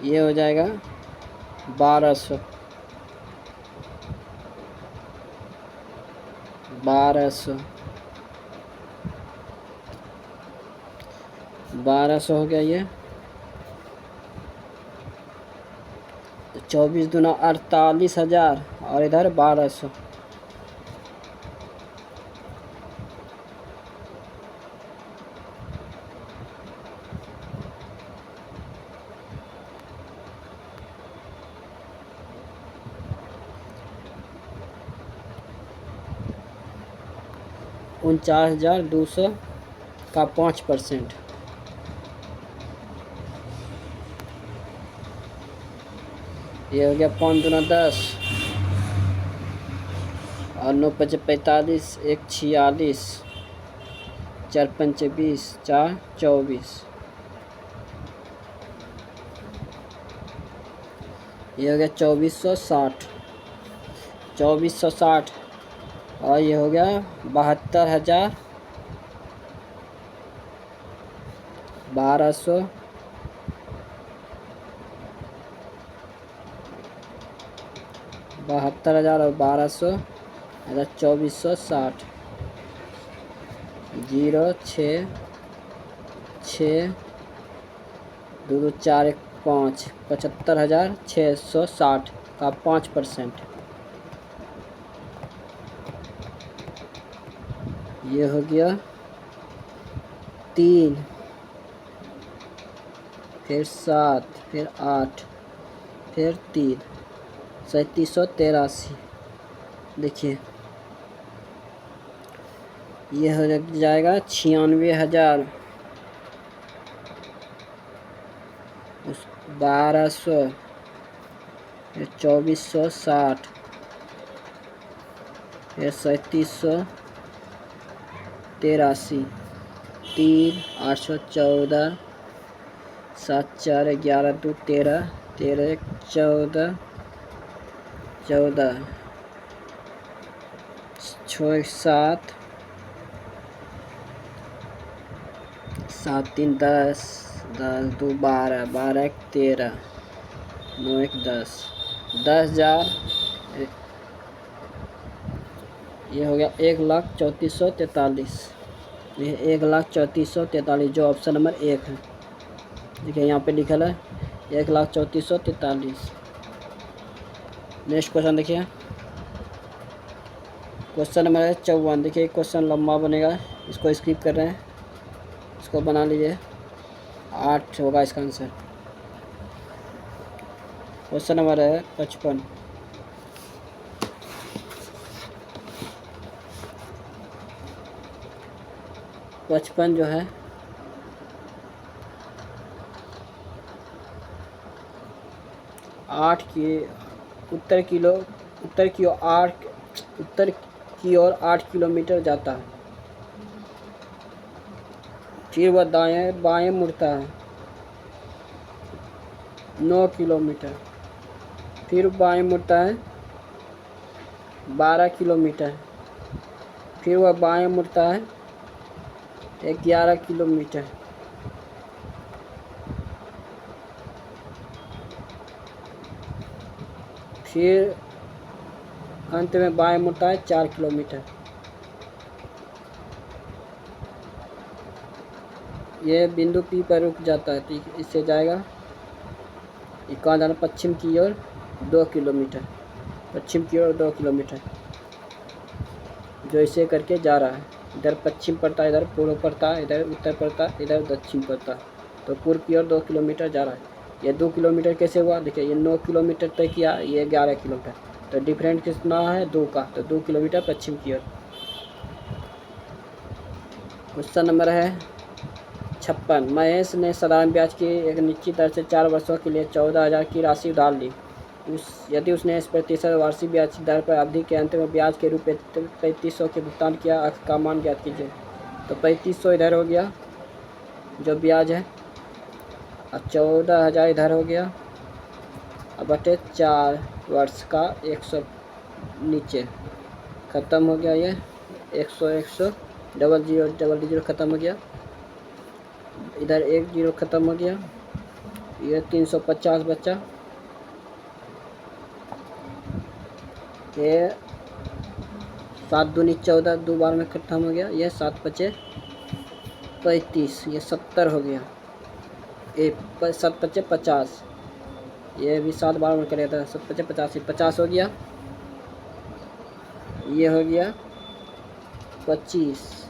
ये हो जाएगा 1,200, 1,200 हो गया ये। 24 दूना 48,000 और इधर 1,200, 49,200 का 5%। ये हो गया 5 दूना 10 और 9 पचे 45, 1 46, 4 पंचे 20, 4 24। ये हो गया 2460, 2460 और ये हो गया 72,000 1200, 72,000 और 1200 अगर 2460, 0 6 6 2 2 4 1 5, 75,660 का 5%। ये हो गया 3, फिर 7, फिर 8, फिर 3, 3783। देखिए ये हो जाएगा 96,000, 1200, फिर 2460, फिर 3783, 3 814, 7 4 11 2 13, 13 1 14, 14 6 1 7, 7 3 10, 10 2 12, 12 1 13, 9 1 10, 10,000। ये हो गया 1,34,43। ये 1,34,43 जो ऑप्शन नंबर 1 है। देखिए यहाँ पे लिखा है 1,34,43। नेक्स्ट क्वेश्चन देखिए, क्वेश्चन नंबर है 54। देखिए क्वेश्चन लंबा बनेगा, इसको स्किप कर रहे हैं, इसको बना लीजिए। 8 होगा इसका आंसर। क्वेश्चन नंबर है 55। 55 जो है 8 की उत्तर की ओर 8 किलोमीटर जाता है। फिर वह दाएं बाएं मुड़ता है 9 किलोमीटर। फिर बाएं मुड़ता है 12 किलोमीटर। फिर वह बाएं मुड़ता है 11 किलोमीटर। फिर अंत में बाएं मुड़ता है 4 किलोमीटर। ये बिंदु पी पर रुक जाता है, ठीक है। इससे जाएगा कहाँ जाना, पश्चिम की ओर 2 किलोमीटर, पश्चिम की ओर 2 किलोमीटर जो इसे करके जा रहा है। इधर पश्चिम पड़ता है, इधर पूर्व पड़ता है, इधर उत्तर पड़ता है, इधर दक्षिण पड़ता है। तो पूर्व की ओर 2 किलोमीटर जा रहा है। ये 2 किलोमीटर कैसे हुआ, देखिए ये 9 किलोमीटर तय किया, ये 11 किलोमीटर, तो डिफरेंट कितना है 2 का, तो 2 किलोमीटर पश्चिम की ओर। क्वेश्चन नंबर है 56। महेश ने साधारण ब्याज की एक निश्चित दर से 4 वर्षों के लिए 14,000 की राशि उधार ली। यदि उसने इस प्रतिशत वार्षिक ब्याज दर पर अवधि के अंत में ब्याज के रूप में 3500 के भुगतान किया, का मान ज्ञात कीजिए। तो 3500 इधर हो गया जो ब्याज है, और 14,000 इधर हो गया, अब बटे 4 वर्ष का 100 नीचे ख़त्म हो गया। ये 100 डबल जीरो ख़त्म हो गया, इधर 1 जीरो ख़त्म हो गया, ये 350 बचा। ये 7 दूनी 14, 2 बार में ख़त्म हो गया। ये 7 पचे 35, ये 70 हो गया। 7 पचे 50, ये भी 7 बार में करेगा था। 7 पचे 50, 50 हो गया। ये हो गया 25,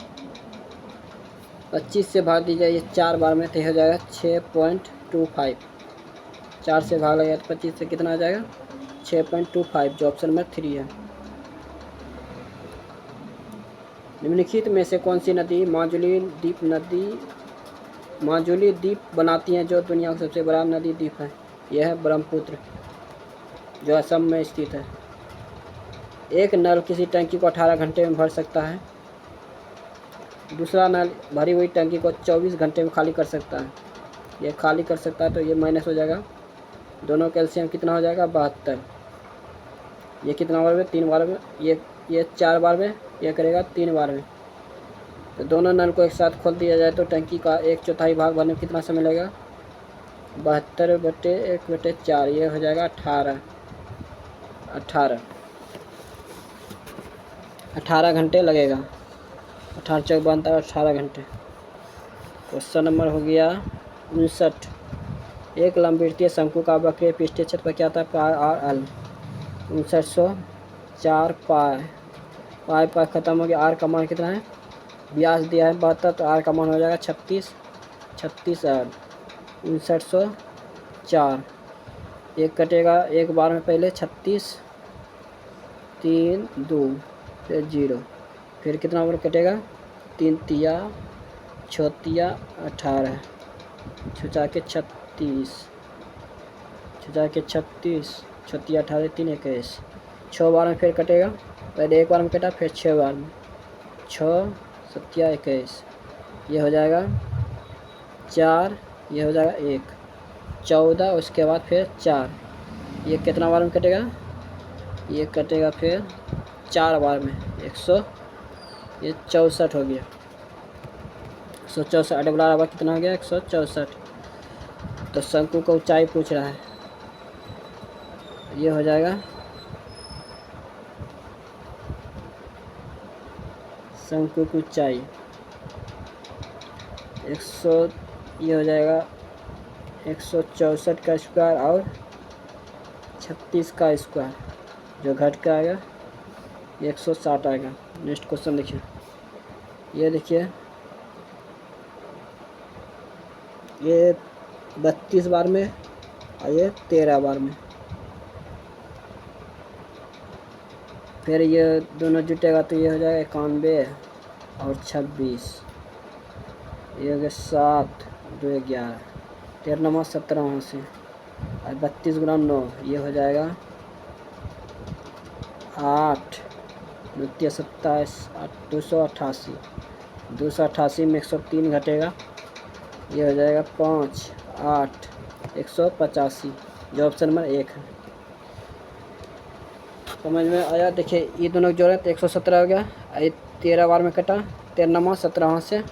25 से भाग दीजिए, ये 4 बार में तो हो जाएगा 6.25। 4 से भाग लगेगा तो 25 से कितना आ जाएगा 6.25, जो ऑप्शन नंबर 3 है। निम्नलिखित में से कौन सी नदी माजुली द्वीप बनाती है, जो दुनिया का सबसे बड़ा नदी द्वीप है? यह है ब्रह्मपुत्र, जो असम में स्थित है। एक नल किसी टंकी को 18 घंटे में भर सकता है। दूसरा नल भरी हुई टंकी को 24 घंटे में खाली कर सकता है। ये खाली कर सकता है तो ये माइनस हो जाएगा। दोनों कैल्शियम कितना हो जाएगा? 72। ये कितना बार में? 3 बार में। ये 4 बार में, ये करेगा 3 बार में। तो दोनों नल को एक साथ खोल दिया जाए तो टंकी का 1/4 भाग भरने में कितना समय लगेगा? 72/1/4, ये हो जाएगा 18 घंटे लगेगा। 18 चौक बनता है 18 घंटे। क्वेश्चन नंबर हो गया 59। एक लंबवृत्तीय शंकु का वक्रीय पृष्ठीय क्षेत्र क्या था? पाई आर एल। 5904 पाई खत्म हो गया। आर का मान कितना है? व्यास दिया है 72, तो आर का मान हो जाएगा 36 आर। 5904 एक कटेगा एक बार में, पहले 36, 3 2 फिर 0, फिर कितना बार कटेगा? 3 तिया 6 तिया 18, 6 के 36, 6 के 36, 6 तिया 18, 3 21, 6 बार में फिर कटेगा। पहले एक बार में कटा, फिर 6 बार में, 6 7 21, ये हो जाएगा 4, ये हो जाएगा 1, 14, उसके बाद फिर 4, ये कितना बार में कटेगा? ये कटेगा फिर 4 बार में, 100, ये 64 हो गया। 164 डबल बार कितना हो गया? 164। तो शंकु का ऊंचाई पूछ रहा है, ये हो जाएगा शंकु की ऊंचाई 100, ये हो जाएगा 164 का स्क्वायर और 36 का स्क्वायर, जो घट के आएगा 160 आएगा। नेक्स्ट क्वेश्चन देखिए, ये देखिए, ये 32 बार में और ये 13 बार में, फिर ये दोनों जुटेगा तो ये हो जाएगा 91 और 26, ये हो गया 7 2 11, 13 17 से, और 32 गुना 9, ये हो जाएगा 8 2 27 288, 288 में 103 घटेगा, ये हो जाएगा 5 8 185, जो ऑप्शन नंबर 1 है। समझ में आया? देखिए ये दोनों जोड़े तो 117 हो गया। ये 13 बार में कटा, 13 17 से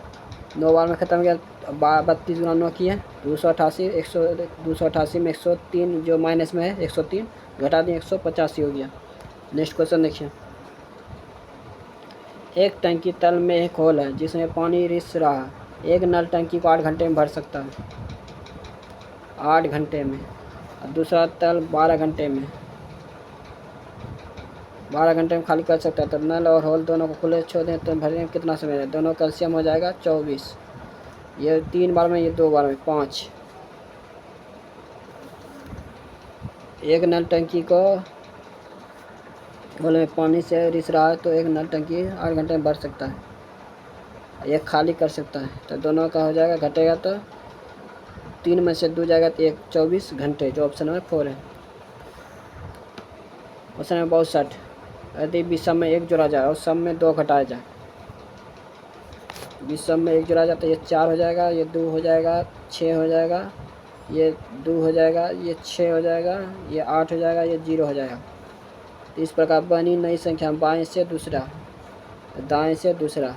9 बार में ख़त्म हो गया। 32 गुना 9 की है 288, 288 में 103 जो माइनस में है 103 घटा दिए 185 हो गया। नेक्स्ट क्वेश्चन देखिए, एक टंकी तल में एक होल है जिसमें पानी रिस रहा है। एक नल टंकी को 8 घंटे में भर सकता है, 8 घंटे में, और दूसरा तल 12 घंटे में, 12 घंटे में खाली कर सकता है। तो नल और होल दोनों को खुले छोड़ दें तो भरने में कितना समय है? दोनों कैल्शियम हो जाएगा 24, ये 3 बार में, ये 2 बार में, 5। एक नल टंकी को होल में पानी से रिस रहा है तो एक नल टंकी 8 घंटे में भर सकता है, एक खाली कर सकता है। तो दोनों का हो जाएगा, घटेगा तो 3 में से 2 जाएगा तो 24 घंटे, जो ऑप्शन नंबर 4 है। क्वेश्चन नंबर 62, यदि विषम में 1 जोड़ा जाए और सम में 2 घटाया जाए। विषम में 1 जोड़ा जाए तो ये 4 हो जाएगा, ये 2 हो जाएगा, 6 हो जाएगा, ये 2 हो जाएगा, ये 6 हो जाएगा, ये 8 हो जाएगा, ये 0 हो जाएगा। तो इस प्रकार बनी नई संख्या बाएं से दूसरा दाएं से दूसरा,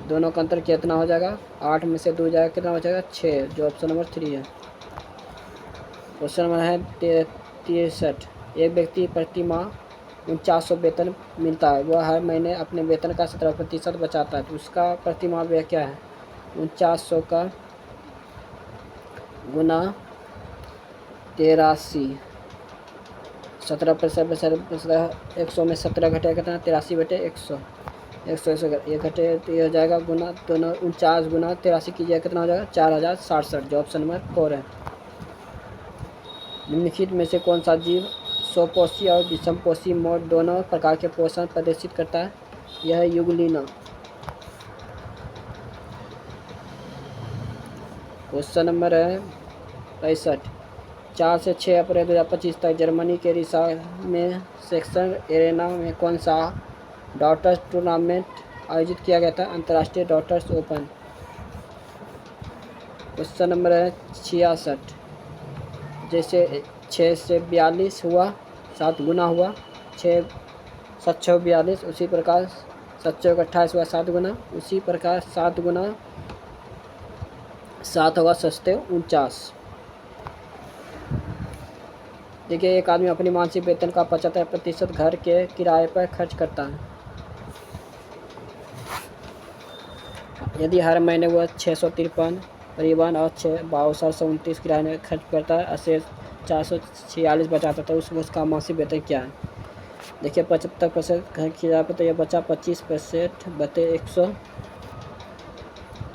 दोनों का अंतर कितना हो जाएगा? 8 में से 2 जाएगा, कितना हो जाएगा? 6, जो ऑप्शन नंबर 3 है। क्वेश्चन नंबर है 63, एक व्यक्ति प्रति माह 4900 वेतन मिलता है, वह हर महीने अपने वेतन का 17% बचाता है, तो उसका प्रति माह व्यय क्या है? 4900 का गुना 83, 17% 100 में 17 घटे कितना? 83/100, 100 ये घटे तो ये हो जाएगा गुना, दोनों 49 गुना 83 कीजिए, कितना हो जाएगा? 4067, जो ऑप्शन नंबर 4 है। निम्नलिखित में से कौन सा जीव स्वपोषी और विषमपोषी मोड दोनों प्रकार के पोषण प्रदर्शित करता है? यह युगलिना। क्वेश्चन नंबर है 65। 4 से 6 अप्रैल 2025 तक जर्मनी के रिसा में सेक्शन एरेना में कौन सा डॉटर्स टूर्नामेंट आयोजित किया गया था? अंतर्राष्ट्रीय डॉटर्स ओपन। क्वेश्चन नंबर है 66। जैसे 6 से 42 हुआ, 7 गुना हुआ, 6 7 6 42, उसी प्रकार 7 चौक 28 हुआ 7 गुना, उसी प्रकार 7 गुना 7 होगा 7 49। देखिए, एक आदमी अपनी मासिक वेतन का 75% घर के किराए पर खर्च करता है। यदि हर महीने वह 653 परिवहन और 6229 किराए में खर्च करता है, अशेष 446 बचाता, तो उसका मासिक वेतन क्या है? देखिए, 75% घर किराए पर, तो यह बचा 25% बटे 100,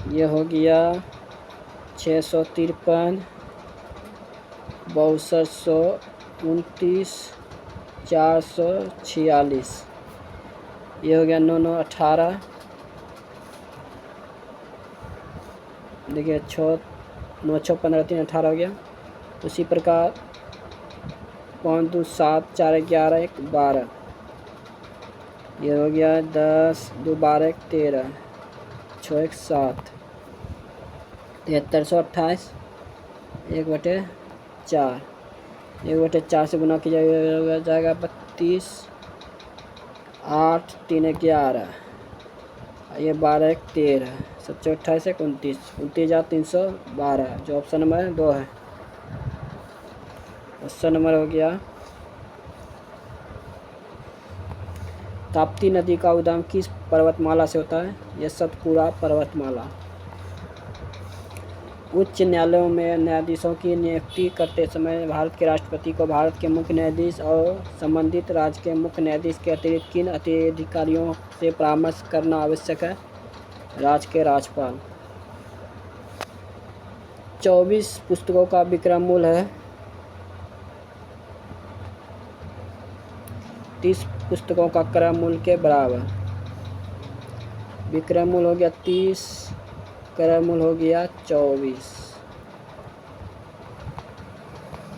ये हो गया 653 6229 446, ये हो गया 9 9 18। देखिए 6 9 6 15 3 18 हो गया। उसी प्रकार 5 2 7 4 11 1 12, ये हो गया 10 2 12 1 13 6 1 7, 7328 1/4, 1/4 से गुना किया जाएगा 32, 8 3 11, ये 12 1 13, 7 28 1 29, 29,312, जो ऑप्शन नंबर 2 है। क्वेश्चन नंबर हो गया, ताप्ती नदी का उद्गम किस पर्वतमाला से होता है? यह सतपुड़ा पर्वतमाला। उच्च न्यायालयों में न्यायाधीशों की नियुक्ति करते समय भारत के राष्ट्रपति को भारत के मुख्य न्यायाधीश और संबंधित राज्य के मुख्य न्यायाधीश के अतिरिक्त किन अधिकारियों से परामर्श करना आवश्यक है? राज्य के राज्यपाल। 24 पुस्तकों का विक्रय मूल्य है 30 पुस्तकों का क्रय मूल्य के बराबर। विक्रय मूल्य हो गया 30, क्रय मूल्य हो गया 24।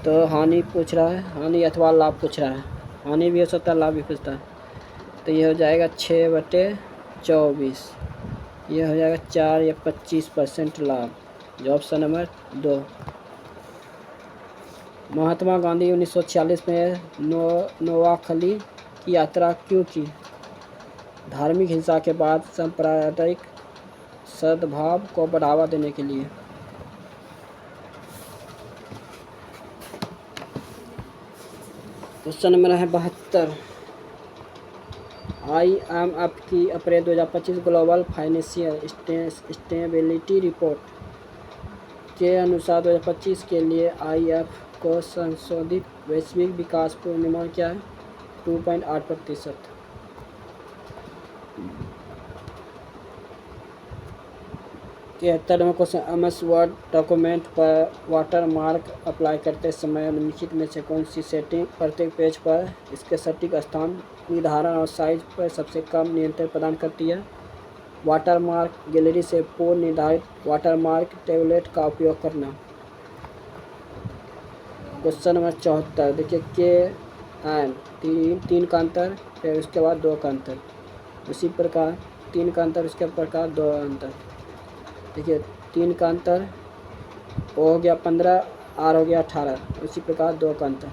तो हानि पूछ रहा है, हानि अथवा लाभ पूछ रहा है। हानि भी हो सकता है, लाभ भी पूछता है। तो ये हो जाएगा 6/24, ये हो जाएगा 4 या 25% लाभ, जो ऑप्शन नंबर 2। महात्मा गांधी 1946 में नोआखली की यात्रा क्यों की? धार्मिक हिंसा के बाद सांप्रदायिक सद्भाव को बढ़ावा देने के लिए। क्वेश्चन नंबर है 72। IMF की अप्रैल 2025 ग्लोबल फाइनेंशियल स्टेबिलिटी रिपोर्ट के अनुसार 2025 के लिए IMF को संशोधित वैश्विक विकास पूर्वानुमान क्या है? 2.8%। 73वां क्वेश्चन, MS वर्ड डॉक्यूमेंट पर वाटर मार्क अप्लाई करते समय निम्नलिखित में से कौन सी सेटिंग प्रत्येक पेज पर इसके सटीक स्थान निर्धारण और साइज पर सबसे कम नियंत्रण प्रदान करती है? वाटर मार्क गैलरी से पूर्व निर्धारित वाटर मार्क टेबलेट का उपयोग करना। Question number 74। देखिए, KN 3 का अंतर, फिर उसके बाद 2 का अंतर, उसी प्रकार 3 का अंतर, उसके प्रकार 2 अंतर। देखिए 3 का अंतर O हो गया 15, R हो गया 18, उसी प्रकार 2 का अंतर,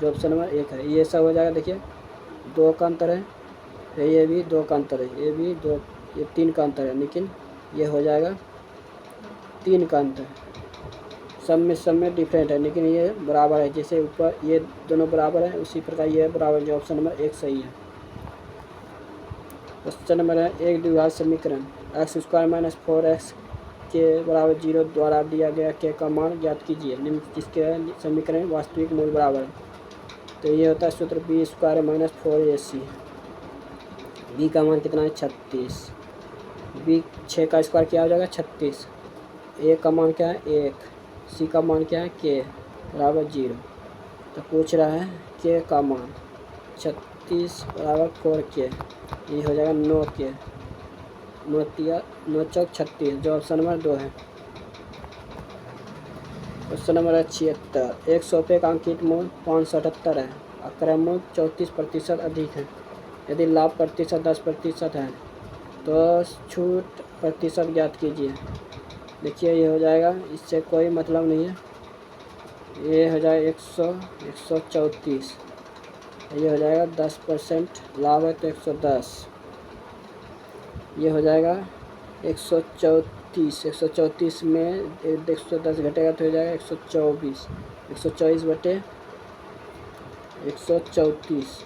जो ऑप्शन नंबर 1 है। ये सब हो जाएगा। देखिए 2 का अंतर है, फिर ये भी 2 का अंतर है, ये भी 2, ये 3 का अंतर है, लेकिन ये हो जाएगा 3 का अंतर। सब में डिफरेंट है, लेकिन ये बराबर है। जैसे ऊपर ये दोनों बराबर है, उसी प्रकार ये बराबर, जो ऑप्शन नंबर 1 सही है। क्वेश्चन नंबर है, एक द्विघात समीकरण x² - 4x के बराबर 0 द्वारा दिया गया k का मान ज्ञात कीजिए। निम्न जिसके समीकरण वास्तविक मूल बराबर है। तो ये होता है सूत्र b² - 4ac। b का मान कितना है? 36। b 6 का स्क्वायर क्या हो जाएगा? 36। a का मान क्या है? 1। c का मान क्या है? k बराबर 0। तो पूछ रहा है k का मान 36 बराबर 4k, ये हो जाएगा 9k, 9 चौक 36, जो ऑप्शन नंबर 2 है। Question number 76। एक सोफे का अंकित मूल्य 578 है, अक्रय मूल्य 34% अधिक है। यदि लाभ प्रतिशत 10% है तो छूट प्रतिशत ज्ञात कीजिए। देखिए ये हो जाएगा, इससे कोई मतलब नहीं है। ये हो जाएगा 134, ये हो जाएगा 10% लाभ है तो 110, ये हो जाएगा 134 में 110 घटेगा तो हो जाएगा 124 बटे 134,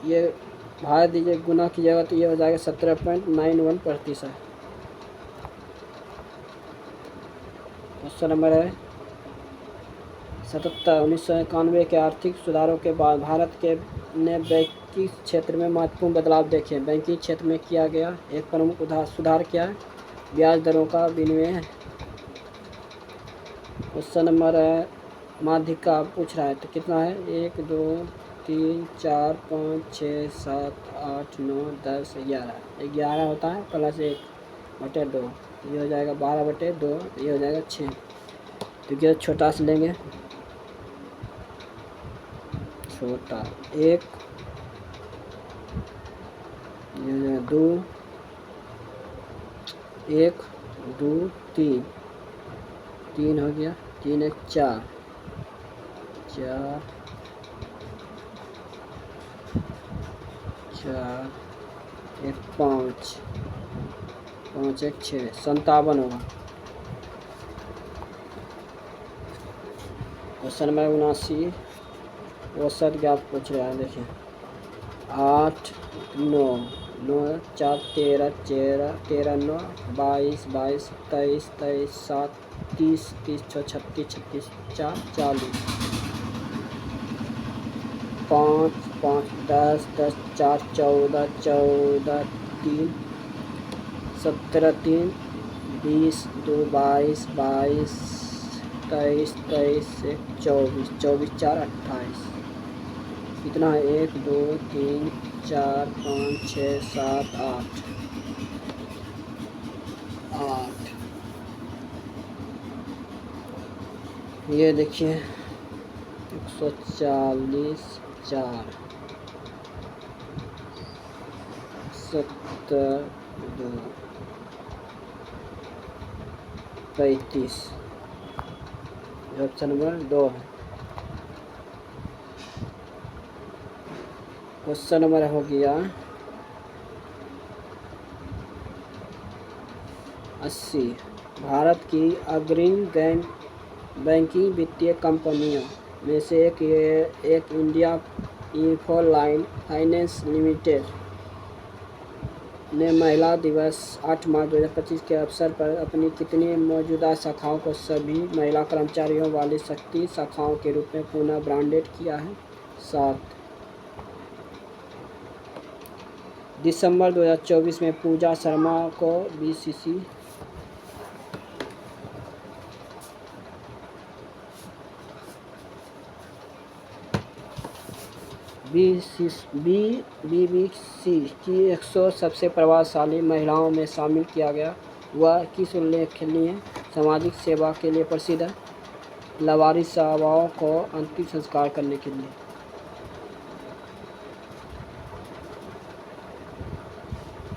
ये भाग दीजिए, गुना कीजिएगा तो ये हो जाएगा 17.91%। क्वेश्चन नंबर है 77। 1991 के आर्थिक सुधारों के बाद भारत के ने बैंकिंग क्षेत्र में महत्वपूर्ण बदलाव देखे। बैंकिंग क्षेत्र में किया गया एक प्रमुख सुधार क्या है? ब्याज दरों का विनिमय। क्वेश्चन नंबर है माध्यिका पूछ रहा है तो कितना है? 1 2 3 4 5 6 7 8 9 10 11 होता है प्लस 1 बटे 2, ये हो जाएगा 12 बटे 2, ये हो जाएगा 6। तो क्या छोटा से लेंगे, छोटा 1, ये हो जाएगा 2, 1 2 3, 3 हो गया, 3 1 4, 4 1 5, 5 1 6, 57 होगा। Question number 79। औसत ज्ञात पूछ रहा है, देखिए 8 9 9 4 13 13 9 22 22 23 23 7 30 30 6 36 36 4 40 5 5 10 10 4 14 14 3 17 3 20 2 22 22 23 23 1 24 24 4 28, कितना है? 1 2 3 4 5 6 7 8 8, ये देखिए 140 4 70 2 35, ऑप्शन नंबर 2 है। क्वेश्चन नंबर हो गया 80। भारत की अग्रणी बैंकिंग वित्तीय कंपनियों में से एक इंडिया इंफोलाइन फाइनेंस लिमिटेड ने महिला दिवस 8 मार्च 2025 के अवसर पर अपनी कितनी मौजूदा शाखाओं को सभी महिला कर्मचारियों वाली शक्ति शाखाओं के रूप में पुनः ब्रांडेड किया है? 7 दिसंबर 2024 में पूजा शर्मा को बीसीसी बीबीसी की 100 सबसे प्रभावशाली महिलाओं में शामिल किया गया। वह किस उल्लेखनीय सामाजिक सेवा के लिए प्रसिद्ध है? लावारिस सेवाओं को अंतिम संस्कार करने के लिए।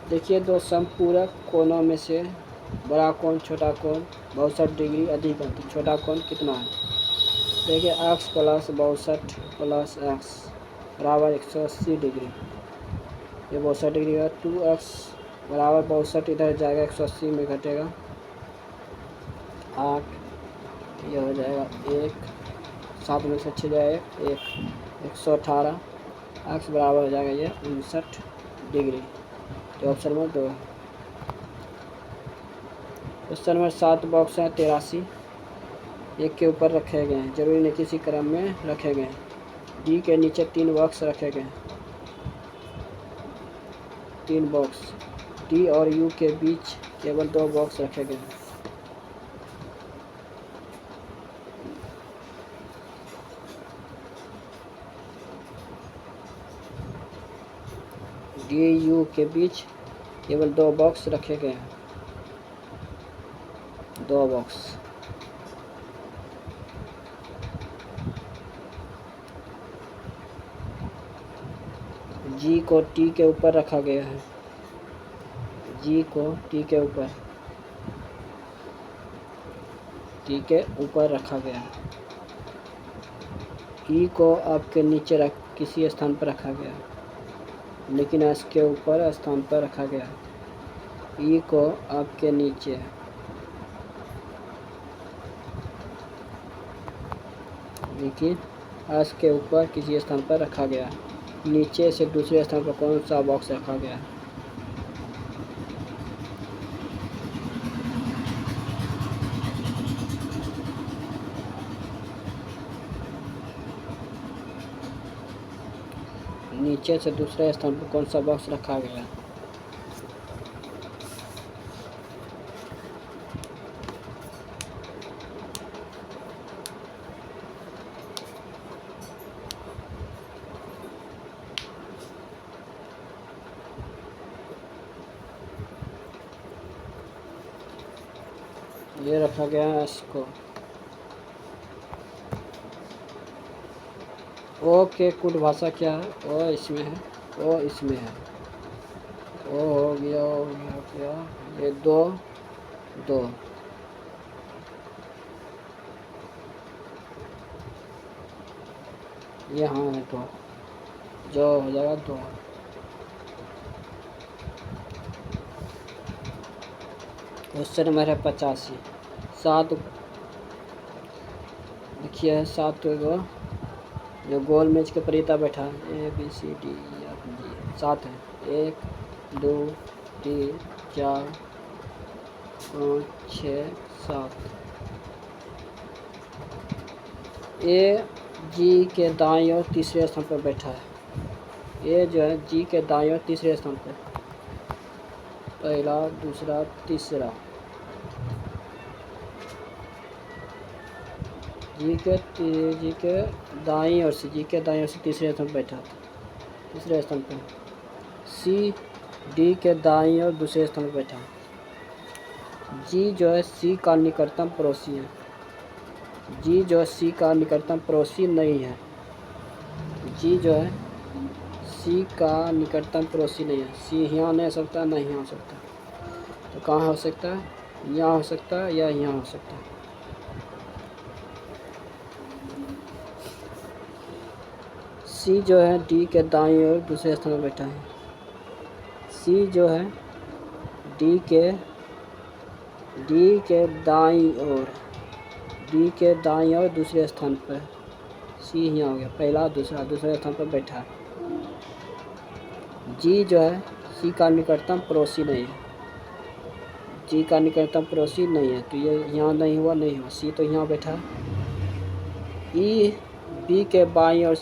देखिए दो समपूरक कोणों में से बड़ा कोण छोटा कोण 62 डिग्री अधिक है, तो छोटा कोण कितना है? देखिए x प्लस 62 प्लस x बराबर 180 डिग्री, ये 62 डिग्री का 2x बराबर 62 इधर जाएगा 180 में घटेगा 8, ये हो जाएगा 1 7 में से 6 जाएगा 1 118, x बराबर हो जाएगा ये 59 डिग्री, तो option number 2। Question number 7 box है 83, एक के ऊपर रखे गए हैं, जरूरी नहीं किसी क्रम में रखे गए हैं। डी के नीचे 3 बॉक्स रखे गए, 3 बॉक्स, डी और यू के बीच केवल 2 बॉक्स रखे गए। डी यू के बीच केवल 2 बॉक्स रखे गए हैं, 2 बॉक्स। जी को टी के ऊपर रखा गया है। जी को टी के ऊपर रखा गया है। ई को आपके नीचे किसी स्थान पर रखा गया है, लेकिन एस के ऊपर स्थान पर रखा गया है। ई को आपके नीचे, देखिए एस के ऊपर किसी स्थान पर रखा गया है। नीचे से दूसरे स्थान पर कौन सा बॉक्स रखा गया है? नीचे से दूसरे स्थान पर कौन सा बॉक्स रखा गया है? ये रखा गया है एस को। ओ के कुल भाषा क्या है? ओ इसमें है, ओ इसमें है। ओ हो गया क्या? ये दो यहाँ है दो, जो हो जाएगा 2। क्वेश्चन नंबर है 85। 7 देखिए है 7 गो जो गोल मेज के परिता बैठा है। ABCD EF G 7 है। 1 2 3 4 5 6 7। ए जी के दाईं ओर तीसरे स्थान पर बैठा है। ए जो है जी के दाईं ओर तीसरे स्थान पर, पहला दूसरा तीसरा। जी के दाईं ओर से तीसरे स्थान पर बैठा था, तीसरे स्थान पर। सी डी के दाईं ओर दूसरे स्थान पर बैठा। जी जो है सी का निकटतम पड़ोसी है। जी जो है सी का निकटतम पड़ोसी नहीं है। जी जो है सी का निकटतम पड़ोसी नहीं है। सी यहाँ नहीं हो सकता, नहीं यहाँ हो सकता, तो कहाँ हो सकता है? यहाँ हो सकता है या यहाँ हो सकता है। सी जो है डी के दाईं ओर दूसरे स्थान पर बैठा है। सी जो है डी के दाईं ओर दूसरे स्थान पर। सी यहाँ हो गया, पहला दूसरे स्थान पर बैठा है। जी जो है सी का निकटतम पड़ोसी नहीं है। जी का निकटतम पड़ोसी नहीं है, तो ये यहाँ नहीं हुआ, नहीं हुआ। सी तो यहाँ बैठा है। ई बी के बाईं ओर,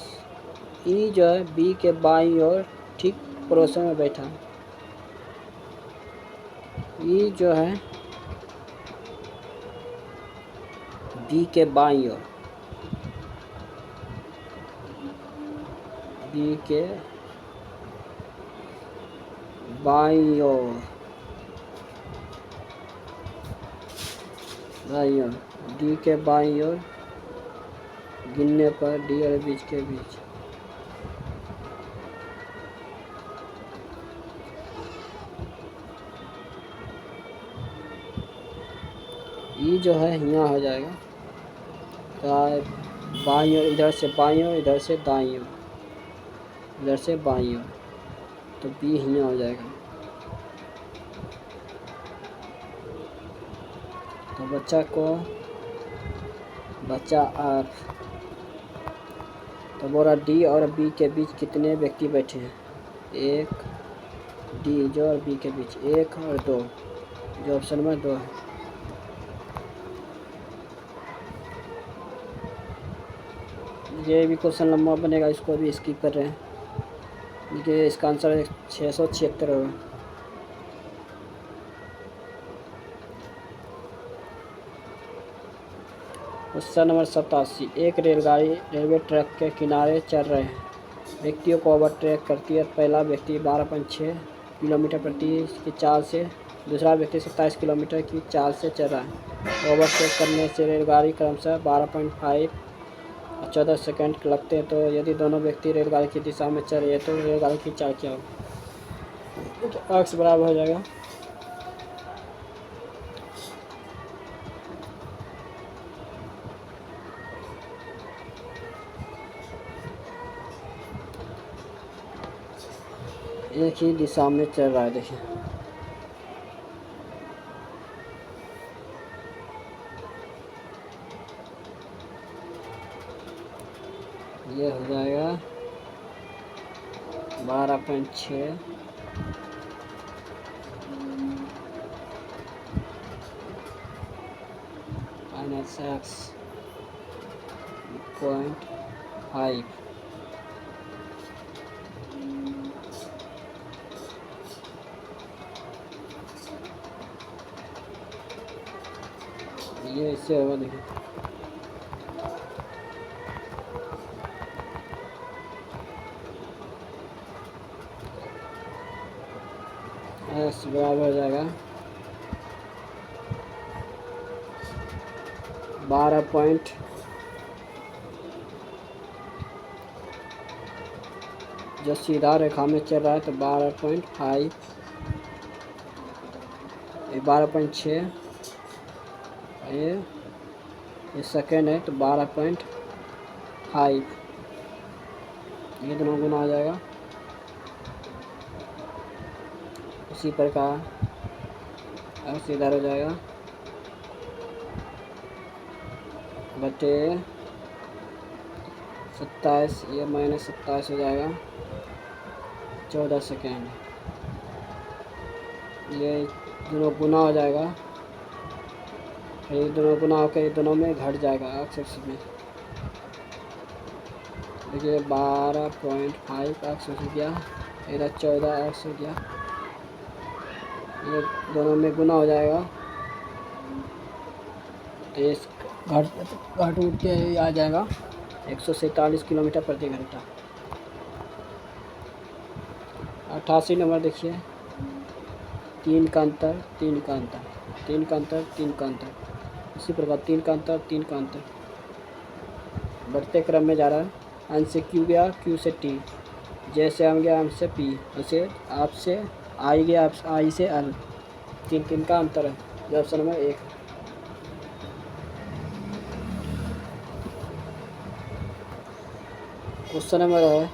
ई जो है बी के बाईं ओर ठीक पड़ोसन में बैठा है। ई जो है बी के बाईं ओर, बी के बाईं ओर, डी के बाईं ओर गिनने पर डी और बीच के बीच। ई जो है यहाँ हो जाएगा, बाईं ओर, इधर से बाईं ओर, इधर से दाईं ओर, इधर से बाईं ओर, तो बी यहाँ हो जाएगा। तो बच्चा आर। तो बोला डी और बी के बीच कितने व्यक्ति बैठे हैं? 1 डी जो और बी के बीच 1 और 2, जो ऑप्शन में 2 है। ये भी क्वेश्चन लंबा बनेगा, इसको भी स्किप कर रहे हैं। देखिए इसका आंसर 676 होगा। Question number 87। एक रेलगाड़ी रेलवे ट्रैक के किनारे चल रहे हैं, व्यक्तियों को ओवरटेक करती है। पहला व्यक्ति 12.6 किलोमीटर प्रति की चाल से, दूसरा व्यक्ति 27 किलोमीटर की चाल से चल रहा है। ओवरटेक करने से रेलगाड़ी क्रमशः 12.5 14 सेकंड लगते हैं। तो यदि दोनों व्यक्ति रेलगाड़ी की दिशा में चल रहे हैं तो रेलगाड़ी की चाल क्या होगी? तो एक्स बराबर हो जाएगा एक ही दिशा में चल रहा है। देखिए ये हो जाएगा 12.6 माइनस एक्स 0.5 ये इससे होगा। देखिए एक्स बराबर हो जाएगा 12. जो सीधा रेखा में चल रहा है तो 12.5 12.6 ये सेकेंड है तो 12.5 ये दोनों गुना हो जाएगा। इसी प्रकार एक्स इधर हो जाएगा बटे 27 ये माइनस 27 हो जाएगा 14 सेकेंड। ये दोनों गुना हो जाएगा फिर दोनों गुना होकर दोनों में घट जाएगा एक्स एक्स में। देखिए 12.5 एक्स हो गया इधर 14 एक्स हो गया। ये दोनों में गुना हो जाएगा तो इस घट उठ के आ जाएगा 147 किलोमीटर प्रति घंटा। 88 नंबर देखिए 3 का अंतर 3 का अंतर 3 का अंतर 3 का अंतर इसी प्रकार 3 का अंतर 3 का अंतर बढ़ते क्रम में जा रहा है। एन से क्यू गया क्यू से टी जैसे हम गया एम से पी ऐसे आप से आई गया आप आई से एल 3 का अंतर है। जो ऑप्शन नंबर 1 क्वेश्चन नंबर है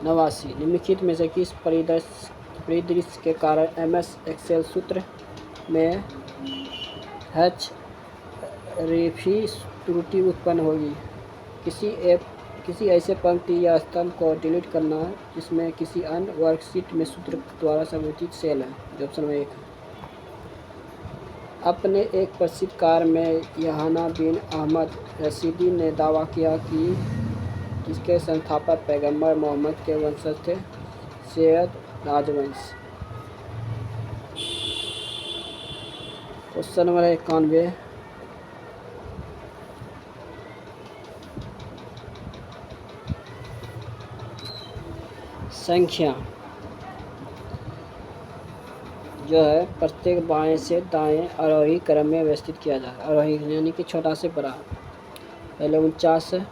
89 निम्नलिखित में से किस परिदृश्य के कारण एमएस एक्सेल सूत्र में एच रेफी त्रुटि उत्पन्न होगी? किसी ऐसे पंक्ति या स्तंभ को डिलीट करना जिसमें किसी अन्य वर्कशीट में सूत्र द्वारा संबोधित सेल है। जो ऑप्शन में 1 है। अपने एक प्रसिद्ध कार में यहाना बिन अहमद रशीदी ने दावा किया कि जिसके संस्थापक पैगंबर मोहम्मद के वंशज थे सैयद राजवंश। क्वेश्चन नंबर 91 संख्या जो है प्रत्येक बाएं से दाएं आरोही क्रम में व्यवस्थित किया जा रहा है। आरोही यानी कि छोटा से बड़ा। पहले 49 है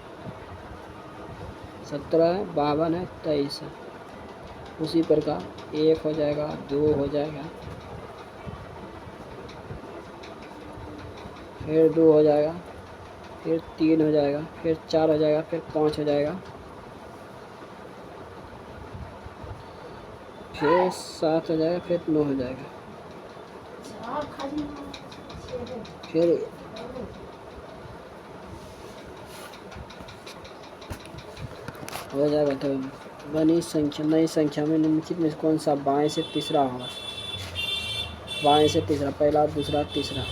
17 है 52 है 23 है। उसी प्रकार 1 हो जाएगा 2 हो जाएगा फिर 2 हो जाएगा फिर 3 हो जाएगा फिर 4 हो जाएगा फिर 5 हो जाएगा फिर 7 हो जाएगा फिर 9 हो जाएगा फिर हो जाएगा। तो बनी संख्या नई संख्या में निम्नलिखित में कौन सा बाएं से तीसरा होगा? बाएं से तीसरा पहला दूसरा तीसरा।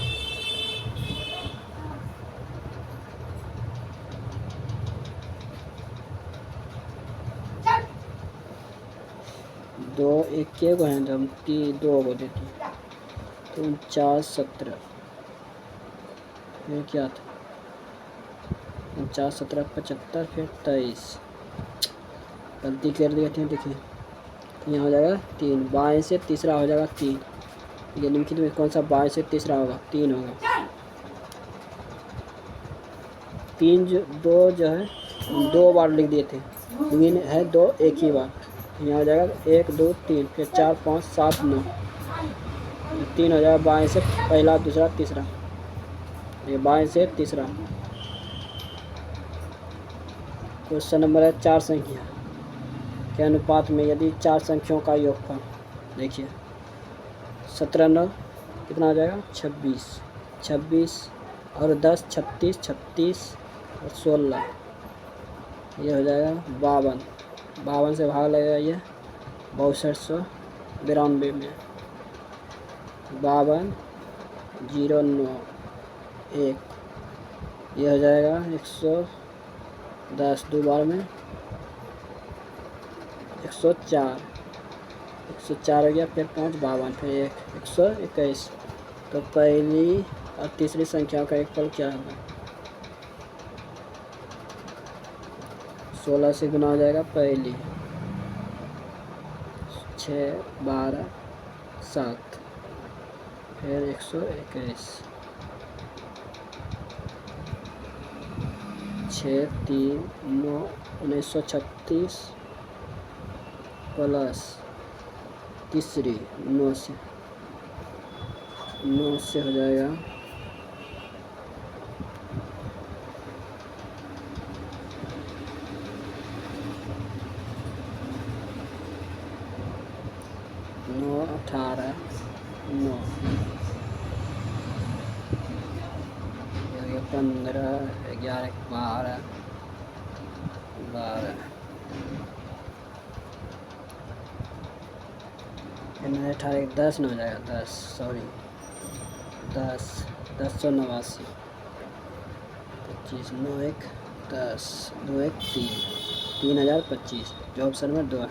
दो एक के को हैं तो हम 2 को देते हैं तो 49 17 फिर क्या था 49 17 75 फिर 23 गलती कर दिए थे। देखिए यहाँ हो जाएगा 3 बाएं से तीसरा हो जाएगा 3। ये निम्नलिखित में कौन सा बाएं से तीसरा होगा? 3 होगा। 3 जो 2 जो है 2 बार लिख दिए थे, लेकिन है 2 एक ही बार। यहाँ हो जाएगा 1 2 3, फिर 4 5 7 9, 3 हो जाएगा बाएँ से पहला, दूसरा, तीसरा, ये बाएँ से तीसरा। क्वेश्चन नंबर है 4 संख्या के अनुपात में यदि 4 संख्याओं का योगफल, देखिए 17 9 कितना हो जाएगा 26, 26 और 10 36, 36 और 16, ये हो जाएगा 52, 52 से भाग लगेगा ये 6292 में, 52 0 9 1, ये हो जाएगा 110, 2 बार में 104, 104 हो गया, फिर 5 52, फिर 121। तो पहली और तीसरी संख्या का योगफल क्या होगा? 16 से गुना हो जाएगा पहली, 6 12 7, फिर 121, 6 3 9 1936 प्लस तीसरी 9 से हो जाएगा 9 18 9, 15 11 12 12, 18 10 न हो जाएगा 10, सॉरी 10 1089, 25 9 1 10 2 1 3, 3025, जो ऑप्शन में 2 है।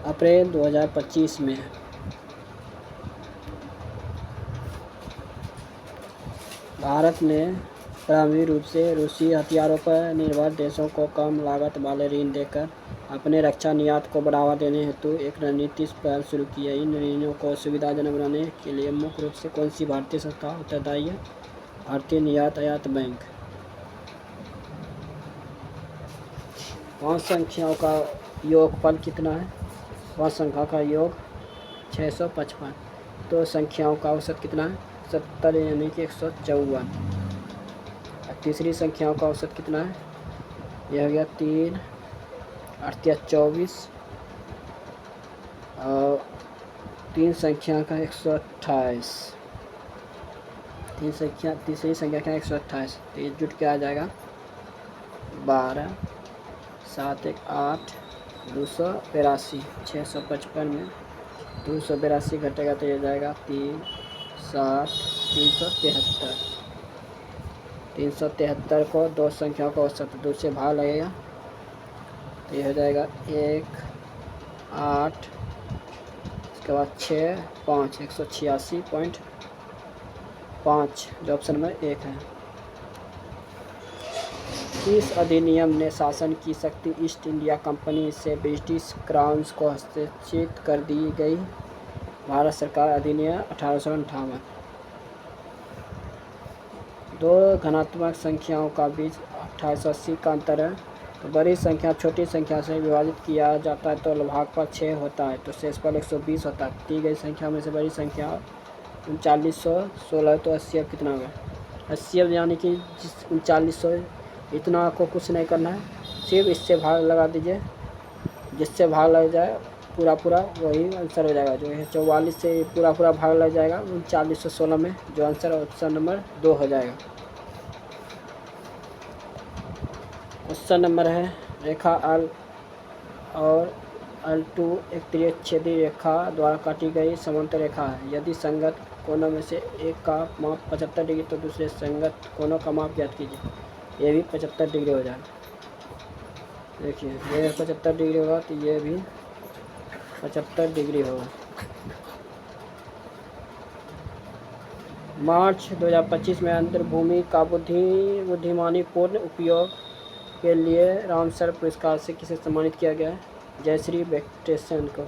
अप्रैल 2025 में भारत ने प्रारंभिक रूप से रूसी हथियारों पर निर्भर देशों को कम लागत वाले ऋण देकर अपने रक्षा निर्यात को बढ़ावा देने हेतु एक रणनीतिक पहल शुरू की है। इन ऋणों को सुविधाजनक बनाने के लिए मुख्य रूप से कौन सी भारतीय संस्था उत्तरदायी है? भारतीय निर्यात आयात बैंक। 5 संख्याओं का योगफल कितना है? 5 संख्या का योग 655। तो संख्याओं का औसत कितना है? 70 यानी कि 154। तीसरी संख्याओं का औसत कितना है? यह हो गया 3 8 24 और 3 संख्या का 128। तीसरी संख्या का 128, तो ये जुट के आ जाएगा 12 7 1 8 282। 655 में 282 घटेगा तो ये जाएगा 3 7 373। 373 को 2 संख्याओं का औसत 2 से भाग लगेगा तो ये हो जाएगा 1 8, इसके बाद 6 5 186.5, जो ऑप्शन में 1 है। इस अधिनियम ने शासन की शक्ति ईस्ट इंडिया कंपनी से ब्रिटिश क्राउन को हस्तांतरित कर दी गई। भारत सरकार अधिनियम 1858। 2 धनात्मक संख्याओं का बीच 2880 का अंतर है, तो बड़ी संख्या छोटी संख्या से विभाजित किया जाता है तो भागफल 6 होता है, तो शेषफल 120 होता है। दी गई संख्या में से बड़ी संख्या 3916, तो 80 अब कितना होगा? 80 अब यानी कि 3900, इतना को कुछ नहीं करना है, सिर्फ इससे भाग लगा दीजिए, जिससे भाग लग जाए पूरा वही आंसर हो जाएगा। जो है 44 से पूरा भाग लग जाएगा 3916 में, जो आंसर ऑप्शन नंबर 2 हो जाएगा। क्वेश्चन नंबर है रेखा L और L2 एक त्रिछेदी रेखा द्वारा काटी गई समांतर रेखा है। यदि संगत कोनों में से एक का माप 75 डिग्री तो दूसरे संगत कोनों का माप ज्ञात कीजिए। ये भी 75 डिग्री हो जाएगा। देखिए ये 75 डिग्री होगा तो ये भी 75 डिग्री होगा। मार्च 2025 में अंतर्भूमि का बुद्धिमानीपूर्ण उपयोग के लिए रामसर पुरस्कार से किसे सम्मानित किया गया है? जयश्री वेंकटेशन को।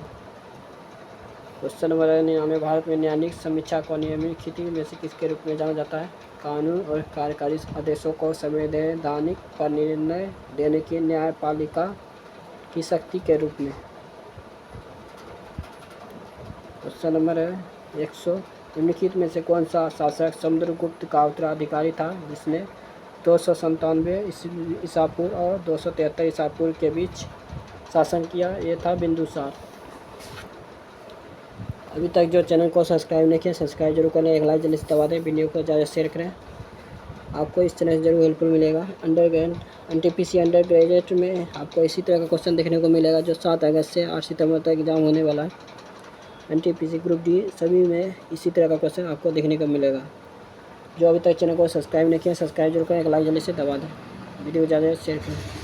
क्वेश्चन नंबर 99, भारत में न्यायिक समीक्षा को नियमित खेती में से किसके रूप में जाना जाता है? कानून और कार्यकारी आदेशों को संवैधानिक पर निर्णय देने की न्यायपालिका की शक्ति के रूप में। क्वेश्चन नंबर 100, निम्नलिखित में से कौन सा शासक समुद्रगुप्त का उत्तराधिकारी था जिसने 297 ईसा पूर्व और 273 ईसा पूर्व के बीच शासन किया? ये था बिंदुसार। अभी तक जो चैनल को सब्सक्राइब नहीं किया, सब्सक्राइब जरूर करें, एक लाइक जल्दी से दबा दें, वीडियो को ज़्यादा शेयर करें, आपको इस चैनल से जरूर हेल्पफुल मिलेगा। NTPC अंडर ग्रेजुएट में आपको इसी तरह का क्वेश्चन देखने को मिलेगा जो 7 अगस्त से 8 सितंबर तक एग्ज़ाम होने वाला है। NTPC ग्रुप डी सभी में इसी तरह का क्वेश्चन आपको देखने को मिलेगा। जो अभी तक चैनल को सब्सक्राइब नहीं किया, सब्सक्राइब जरूर करें, एक लाइक जल्दी से दबा दें, वीडियो को ज़्यादा शेयर करें।